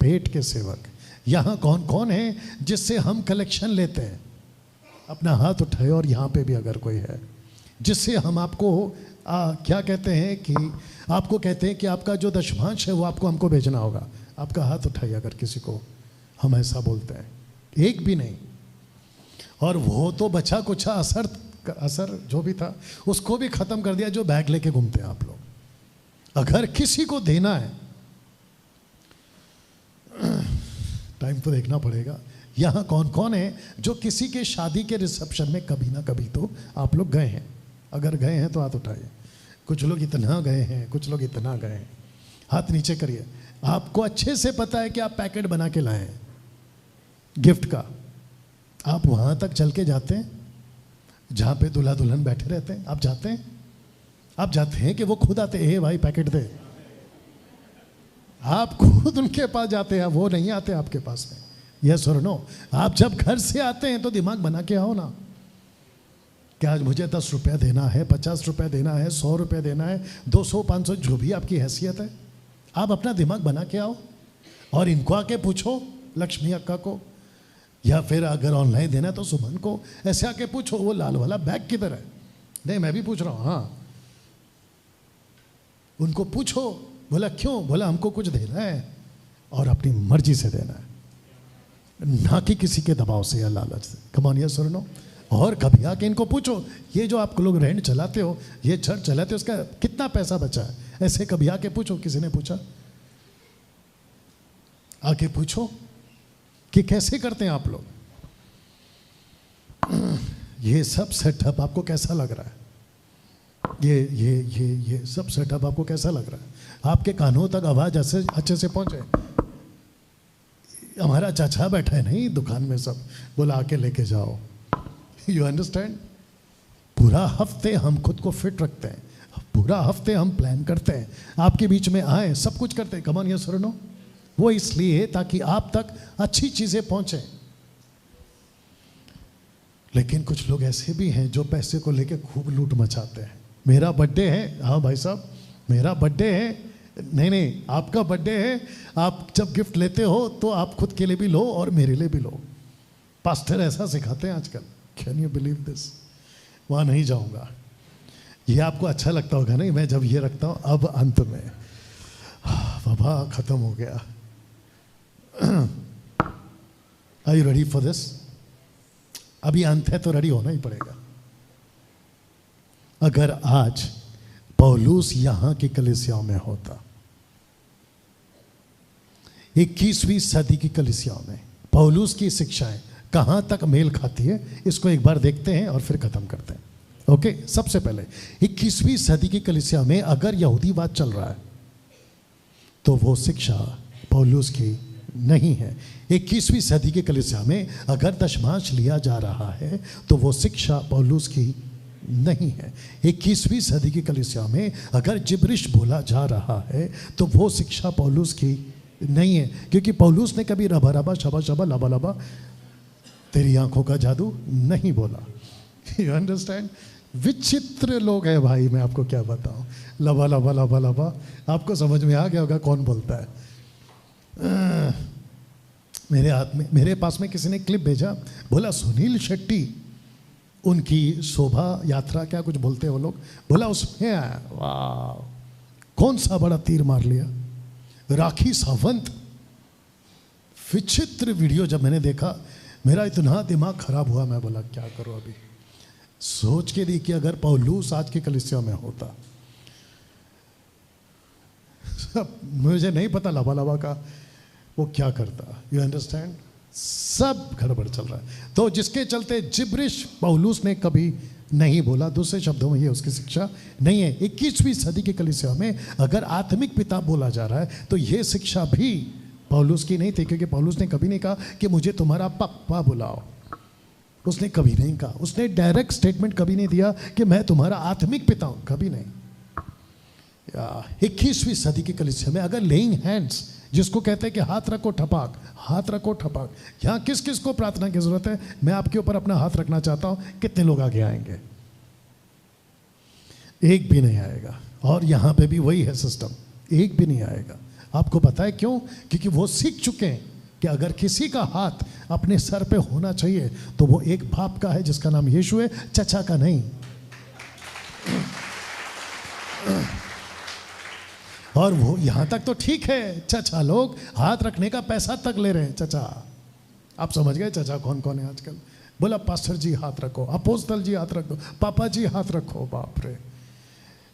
S1: पेट के सेवक। यहां कौन कौन है जिससे हम कलेक्शन लेते हैं? अपना हाथ उठाए, और यहां पे भी अगर कोई है जिससे हम आपको क्या कहते हैं कि आपको कहते हैं कि आपका जो दशमांश है वो आपको हमको भेजना होगा, आपका हाथ उठाइए अगर किसी को हम ऐसा बोलते हैं। एक भी नहीं। और वो तो बचा कुछ असर जो भी था उसको भी ख़त्म कर दिया, जो बैग लेके घूमते हैं आप लोग। अगर किसी को देना है, टाइम तो देखना पड़ेगा, यहाँ कौन कौन है जो किसी के शादी के रिसेप्शन में कभी ना कभी तो आप लोग गए हैं? अगर गए हैं तो हाथ उठाइए। कुछ लोग इतना गए हैं, कुछ लोग इतना गए हैं, हाथ नीचे करिए। आपको अच्छे से पता है कि आप पैकेट बना के लाए हैं गिफ्ट का, आप वहाँ तक चल के जाते हैं जहाँ पे दूल्हा दुल्हन बैठे रहते हैं? आप जाते हैं? आप जाते हैं कि वो खुद आते हैं, भाई पैकेट दे? आप खुद उनके पास जाते हैं, वो नहीं आते आपके पास में। यस और नो? आप जब घर से आते हैं तो दिमाग बना के आओ ना, क्या आज मुझे 10 रुपया देना है, 50 रुपया देना है, 100 रुपया देना है, 200, 500, जो भी आपकी हैसियत है, आप अपना दिमाग बना के आओ। और इनको आके पूछो, लक्ष्मी अक्का को, या फिर अगर ऑनलाइन देना तो सुमन को, ऐसे आके पूछो वो लाल वाला बैग किधर है। नहीं, मैं भी पूछ रहा हूँ, हाँ, उनको पूछो। बोला क्यों? बोला हमको कुछ देना है और अपनी मर्जी से देना है, ना कि किसी के दबाव से या लालच से। कम ऑन, यस और नो? और कभी आके इनको पूछो, ये जो आप लोग रेंट चलाते हो, ये चर्च चलाते हो, उसका कितना पैसा बचा है? ऐसे कभी आके पूछो। किसी ने पूछा? आके पूछो कि कैसे करते हैं आप लोग। ये सब सेटअप आपको कैसा लग रहा है? ये सब सेटअप आपको कैसा लग रहा है? आपके कानों तक आवाज अच्छे से पहुंचे? हमारा चाचा बैठा है नहीं दुकान में, सब बोला आके लेके जाओ। You understand? पूरा हफ्ते हम खुद को फिट रखते हैं, पूरा हफ्ते हम प्लान करते हैं, आपके बीच में आए, सब कुछ करते हैं। कम ऑन, यस और नो? वो इसलिए ताकि आप तक अच्छी चीजें पहुंचे। लेकिन कुछ लोग ऐसे भी हैं जो पैसे को लेके खूब लूट मचाते हैं। मेरा बर्थडे है, हाँ भाई साहब मेरा बर्थडे है, नहीं आपका बर्थडे है, आप जब गिफ्ट लेते हो तो आप खुद के लिए भी लो और मेरे लिए भी लो। पास्टर ऐसा सिखाते हैं आजकल, कैन यू बिलीव दिस? वहाँ नहीं जाऊँगा, ये आपको अच्छा लगता होगा नहीं, मैं जब ये रखता हूँ अब अंत में वबा खत्म हो गया। Are you ready for this? अभी अंत है तो रेडी होना ही पड़ेगा। अगर आज पौलुस यहां की कलीसियाओं में होता, 21वीं सदी की कलीसियाओं में पौलुस की शिक्षाएं कहां तक मेल खाती है, इसको एक बार देखते हैं और फिर खत्म करते हैं। ओके, सबसे पहले 21वीं सदी की कलीसिया में अगर यहूदीवाद चल रहा है तो वो शिक्षा पौलुस की नहीं है। 21वीं सदी की कलीसिया में अगर दशमांश लिया जा रहा है तो वो शिक्षा पौलुस की नहीं है। 21वीं सदी की कलीसिया में अगर जिब्रिश बोला जा रहा है तो वो शिक्षा पौलुस की नहीं है, क्योंकि पौलुस ने कभी रबा रबा शबा शबा लबा लबा तेरी आंखों का जादू नहीं बोला। You understand? विचित्र लोग हैं भाई, मैं आपको क्या बताऊं। लबा लबा लबा लबा, आपको समझ में आ गया होगा कौन बोलता है। मेरे हाथ में, मेरे पास में किसी ने क्लिप भेजा, बोला सुनील शेट्टी उनकी शोभा यात्रा क्या कुछ बोलते हैं वो लोग, बोला उसमें आया। वाह, कौन सा बड़ा तीर मार लिया। राखी सावंत, विचित्र वीडियो जब मैंने देखा मेरा इतना दिमाग खराब हुआ। मैं बोला क्या करूं अभी। सोच के देखिए अगर पौलुस आज की कलीसिया में होता, मुझे नहीं पता लबा लबा का वो क्या करता। You understand? सब गड़बड़ चल रहा है। तो जिसके चलते जिब्रिश पौलुस ने कभी नहीं बोला। दूसरे शब्दों में ये उसकी शिक्षा नहीं है। 21वीं सदी की कलीसिया में अगर आत्मिक पिता बोला जा रहा है तो ये शिक्षा भी पौलुस की नहीं थी, क्योंकि पौलुस ने कभी नहीं कहा कि मुझे तुम्हारा पापा बुलाओ। उसने कभी नहीं कहा, उसने डायरेक्ट स्टेटमेंट कभी नहीं दिया कि मैं तुम्हारा आत्मिक पिता हूं, कभी नहीं। 21वीं सदी की कलीसिया में अगर लेइंग हैंड्स, जिसको कहते हैं कि हाथ रखो ठपाक, हाथ रखो ठपाक, यहां किस किस को प्रार्थना की जरूरत है? मैं आपके ऊपर अपना हाथ रखना चाहता हूं, कितने लोग आगे आएंगे? एक भी नहीं आएगा। और यहां पे भी वही है सिस्टम, एक भी नहीं आएगा। आपको पता है क्यों? क्योंकि वो सीख चुके हैं कि अगर किसी का हाथ अपने सर पे होना चाहिए तो वो एक बाप का है जिसका नाम यीशु है, चचा का नहीं। और वो यहां तक तो ठीक है, चचा लोग हाथ रखने का पैसा तक ले रहे हैं। चचा, आप समझ गए चचा कौन कौन है आजकल? बोला पास्टर जी हाथ रखो, अपोस्तल जी हाथ रख दो, पापा जी हाथ रखो। बाप रे,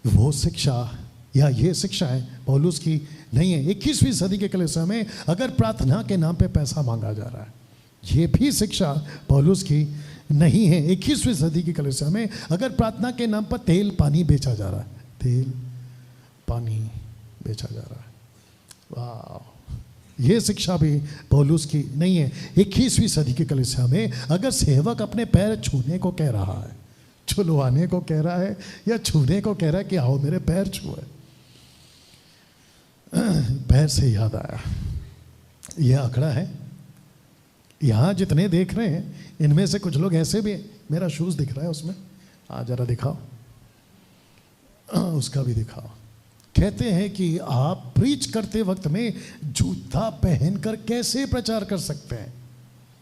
S1: वो शिक्षा या ये शिक्षा है पौलुस की नहीं है। 21वीं सदी के कलीसिया में अगर प्रार्थना के नाम पे पैसा मांगा जा रहा है, ये भी शिक्षा पौलुस की नहीं है। 21वीं सदी की कलीसिया में अगर प्रार्थना के नाम पर तेल पानी बेचा जा रहा है, तेल पानी बेचा जा रहा है, वाह, ये शिक्षा भी पौलुस की नहीं है। 21वीं सदी की कलीसिया में अगर सेवक अपने पैर छूने को कह रहा है, छुलवाने को कह रहा है या छूने को कह रहा है कि आओ मेरे पैर छुए, पैर से याद आया, यह आंकड़ा है। यहाँ जितने देख रहे हैं इनमें से कुछ लोग ऐसे भी, मेरा शूज दिख रहा है उसमें, जरा दिखाओ, उसका भी दिखाओ। कहते हैं कि आप प्रीच करते वक्त में जूता पहनकर कैसे प्रचार कर सकते हैं?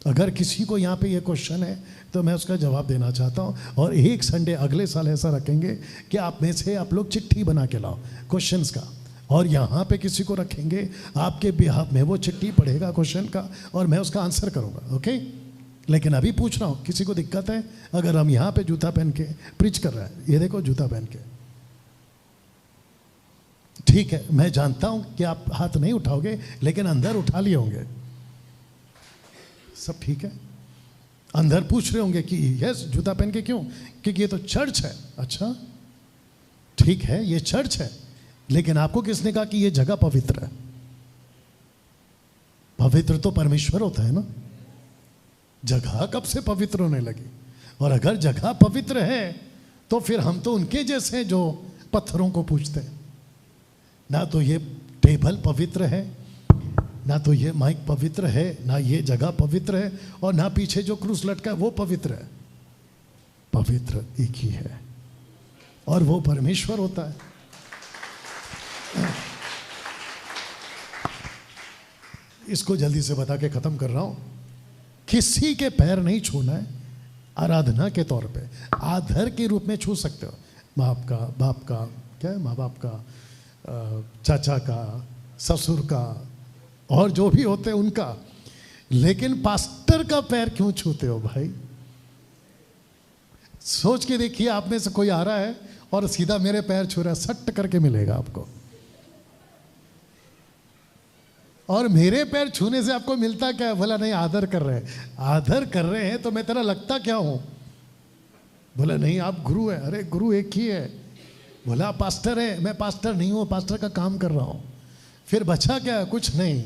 S1: अगर किसी को यहाँ पे ये क्वेश्चन है तो मैं उसका जवाब देना चाहता हूँ। और एक संडे अगले साल ऐसा रखेंगे कि आप में से आप लोग चिट्ठी बना के लाओ क्वेश्चंस का, और यहाँ पे किसी को रखेंगे आपके बिहाफ में, वो चिट्ठी पढ़ेगा क्वेश्चन का और मैं उसका आंसर करूँगा। ओके, लेकिन अभी पूछ रहा हूँ, किसी को दिक्कत है अगर हम यहाँ पे जूता पहन के प्रीच कर रहे हैं? ये देखो जूता पहन के, ठीक है, मैं जानता हूँ कि आप हाथ नहीं उठाओगे, लेकिन अंदर उठा लिए होंगे। सब ठीक है, अंदर पूछ रहे होंगे कि यस जूता पहन के क्यों? क्योंकि ये तो चर्च है। अच्छा ठीक है, ये चर्च है, लेकिन आपको किसने कहा कि ये जगह पवित्र है? पवित्र तो परमेश्वर होता है ना, जगह कब से पवित्र होने लगी? और अगर जगह पवित्र है तो फिर हम तो उनके जैसे हैं जो पत्थरों को पूजते हैं। ना तो ये टेबल पवित्र है, ना तो ये माइक पवित्र है, ना ये जगह पवित्र है, और ना पीछे जो क्रूस लटका है वो पवित्र है। पवित्र एक ही है और वो परमेश्वर होता है। इसको जल्दी से बता के खत्म कर रहा हूं। किसी के पैर नहीं छूना है, आराधना के तौर पे, आदर के रूप में छू सकते हो। माँ का, बाप का, क्या है, माँ बाप का, चाचा का, ससुर का और जो भी होते उनका, लेकिन पास्टर का पैर क्यों छूते हो भाई? सोच के देखिए, आप में से कोई आ रहा है और सीधा मेरे पैर छू रहा है, सट करके मिलेगा आपको। और मेरे पैर छूने से आपको मिलता क्या है? बोला नहीं, आदर कर रहे हैं। आदर कर रहे हैं तो मैं तेरा लगता क्या हूं? बोला नहीं, आप गुरु है। अरे गुरु एक ही है। बोला पास्टर है। मैं पास्टर नहीं हूं, पास्टर का काम कर रहा हूं। फिर बचा क्या? कुछ नहीं,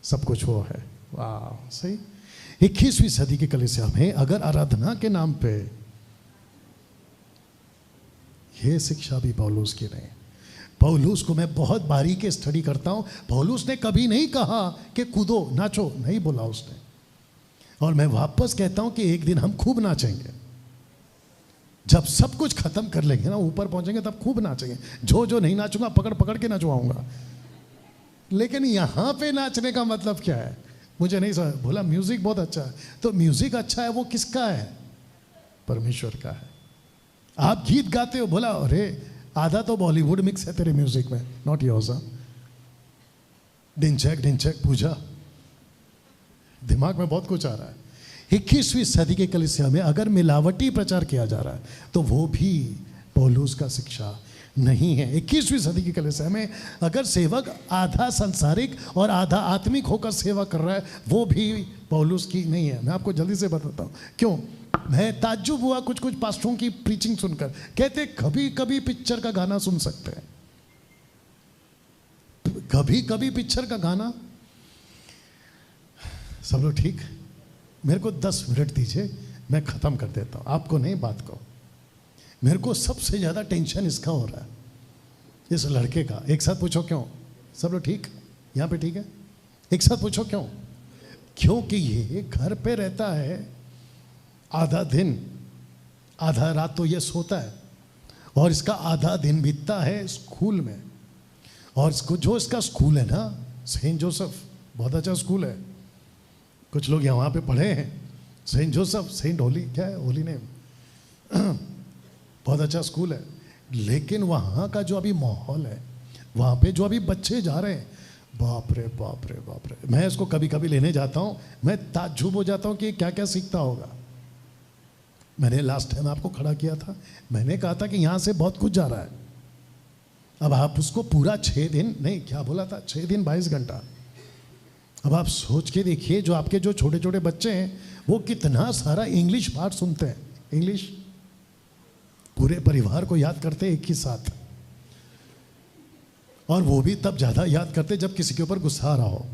S1: सब कुछ वो है। वाह, सही। 21वीं सदी की कलीसिया में अगर आराधना के नाम पे, ये शिक्षा भी पौलुस की नहीं। पौलुस को मैं बहुत बारीकी स्टडी करता हूं। पौलुस ने कभी नहीं कहा कि कूदो नाचो, नहीं बोला उसने। और मैं वापस कहता हूं कि एक दिन हम खूब नाचेंगे। जब सब कुछ खत्म कर लेंगे ना, ऊपर पहुंचेंगे, तब खूब नाचेंगे। जो नहीं नाचूंगा, पकड़ पकड़ के नचवाऊंगा। लेकिन यहां पे नाचने का मतलब क्या है मुझे नहीं समझ। बोला म्यूजिक बहुत अच्छा है। तो म्यूजिक अच्छा है वो किसका है? परमेश्वर का है। आप गीत गाते हो, बोला अरे आधा तो बॉलीवुड मिक्स है तेरे म्यूजिक में, नॉट योर्स। डिंचक पूजा, दिमाग में बहुत कुछ आ रहा है। 21वीं सदी के कलीसिया में अगर मिलावटी प्रचार किया जा रहा है तो वो भी पौलुस का शिक्षा नहीं है। 21वीं सदी की कलीसिया में अगर सेवक आधा सांसारिक और आधा आत्मिक होकर सेवा कर रहा है, वो भी पौलुस की नहीं है। मैं आपको जल्दी से बताता हूँ क्यों। मैं ताज्जुब हुआ कुछ पास्टरों की प्रीचिंग सुनकर। कहते कभी कभी पिक्चर का गाना सुन सकते हैं, कभी कभी पिक्चर का गाना। सब लोग ठीक? मेरे को 10 मिनट दीजिए, मैं खत्म कर देता हूं। आपको नहीं, बात को। मेरे को सबसे ज्यादा टेंशन इसका हो रहा है, इस लड़के का। एक साथ पूछो क्यों? सब लोग ठीक? यहां पे ठीक है? एक साथ पूछो क्यों? क्योंकि ये घर पे रहता है आधा दिन, आधा रात तो ये सोता है, और इसका आधा दिन बीतता है स्कूल में। और इसको जो इसका स्कूल है ना, सेंट जोसेफ, बहुत अच्छा स्कूल है। कुछ लोग यहाँ पे पढ़े हैं। सेंट जोसेफ, सेंट होली, क्या है होली नेम, बहुत अच्छा स्कूल है। लेकिन वहाँ का जो अभी माहौल है, वहाँ पे जो अभी बच्चे जा रहे हैं, बाप रे बाप रे बाप रे। मैं इसको कभी कभी लेने जाता हूँ, मैं ताज्जुब हो जाता हूँ कि क्या क्या सीखता होगा। मैंने लास्ट टाइम आपको खड़ा किया था, मैंने कहा था कि यहाँ से बहुत कुछ जा रहा है। अब आप उसको पूरा 6 दिन, नहीं क्या बोला था, 6 दिन 22 घंटा। अब आप सोच के देखिए, जो आपके जो छोटे छोटे बच्चे हैं वो कितना सारा इंग्लिश पाठ सुनते हैं। इंग्लिश पूरे परिवार को याद करते एक ही साथ, और वो भी तब ज़्यादा याद करते जब किसी के ऊपर गुस्सा आ रहा हो।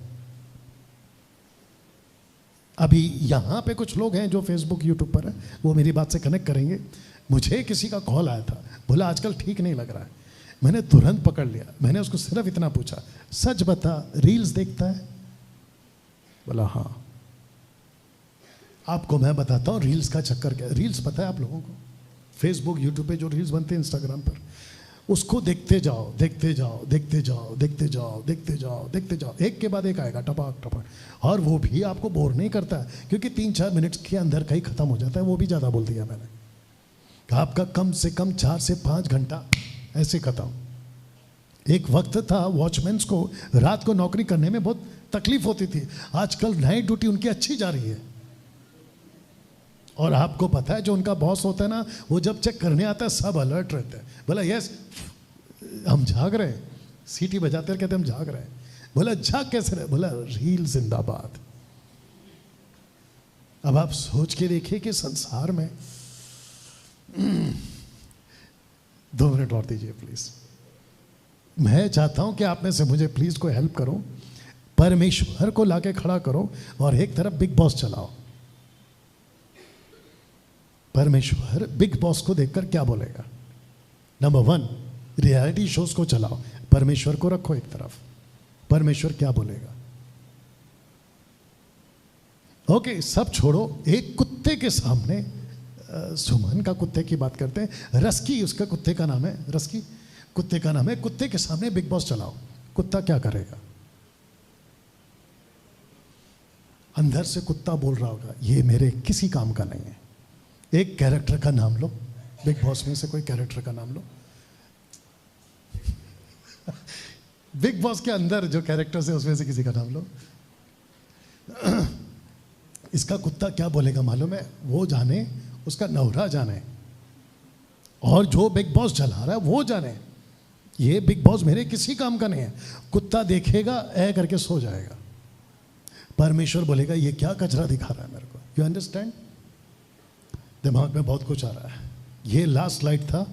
S1: अभी यहाँ पे कुछ लोग हैं जो फेसबुक यूट्यूब पर है, वो मेरी बात से कनेक्ट करेंगे। मुझे किसी का कॉल आया था, बोला आजकल ठीक नहीं लग रहा है। मैंने तुरंत पकड़ लिया। मैंने उसको सिर्फ इतना पूछा, सच बता रील्स देखता है? बोला हाँ। आपको मैं बताता हूँ रील्स का चक्कर क्या है। रील्स पता है आप लोगों को? फेसबुक यूट्यूब पे जो रील्स बनते हैं, इंस्टाग्राम पर, उसको देखते जाओ देखते जाओ देखते जाओ देखते जाओ देखते जाओ देखते जाओ, एक के बाद एक आएगा टपक टपक। और वो भी आपको बोर नहीं करता है, क्योंकि 3-4 मिनट के अंदर कहीं खत्म हो जाता है। वो भी ज़्यादा बोल दिया मैंने, आपका कम से कम 4 से 5 घंटा ऐसे खत्म। एक वक्त था वॉचमैन्स को रात को नौकरी करने में बहुत तकलीफ होती थी। आजकल नाइट ड्यूटी उनकी अच्छी जा रही है। और आपको पता है जो उनका बॉस होता है ना, वो जब चेक करने आता है सब अलर्ट रहते हैं। बोला यस हम जाग रहे हैं, सीटी बजाते हैं, कहते हम जाग रहे हैं। बोला जाग कैसे रहे? बोला रील जिंदाबाद। अब आप सोच के देखिए कि संसार में 2 मिनट और दीजिए प्लीज। मैं चाहता हूं कि आप में से मुझे प्लीज कोई हेल्प करो, परमेश्वर को लाके खड़ा करो और एक तरफ बिग बॉस चलाओ। परमेश्वर बिग बॉस को देखकर क्या बोलेगा? नंबर 1, रियलिटी शोज को चलाओ, परमेश्वर को रखो एक तरफ। परमेश्वर क्या बोलेगा? ओके, सब छोड़ो। एक कुत्ते के सामने, सुमन का कुत्ते की बात करते हैं, रस्की उसका कुत्ते का नाम है, रस्की कुत्ते का नाम है। कुत्ते के सामने बिग बॉस चलाओ, कुत्ता क्या करेगा? अंदर से कुत्ता बोल रहा होगा ये मेरे किसी काम का नहीं है। एक कैरेक्टर का नाम लो, बिग बॉस में से कोई कैरेक्टर का नाम लो। बिग बॉस के अंदर जो कैरेक्टर्स है उसमें से किसी का नाम लो। इसका कुत्ता क्या बोलेगा मालूम है? वो जाने, उसका नौरा जाने, और जो बिग बॉस चला रहा है वो जाने। ये बिग बॉस मेरे किसी काम का नहीं है। कुत्ता देखेगा ऐ करके सो जाएगा, परमेश्वर बोलेगा ये क्या कचरा दिखा रहा है मेरे को। You understand? दिमाग में बहुत कुछ आ रहा है। ये लास्ट स्लाइड था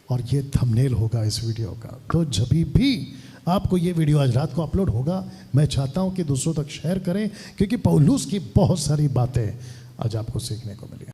S1: और ये थंबनेल होगा इस वीडियो का। तो जब भी आपको ये वीडियो आज रात को अपलोड होगा, मैं चाहता हूं कि दूसरों तक शेयर करें, क्योंकि पौलुस की बहुत सारी बातें आज आपको सीखने को मिली।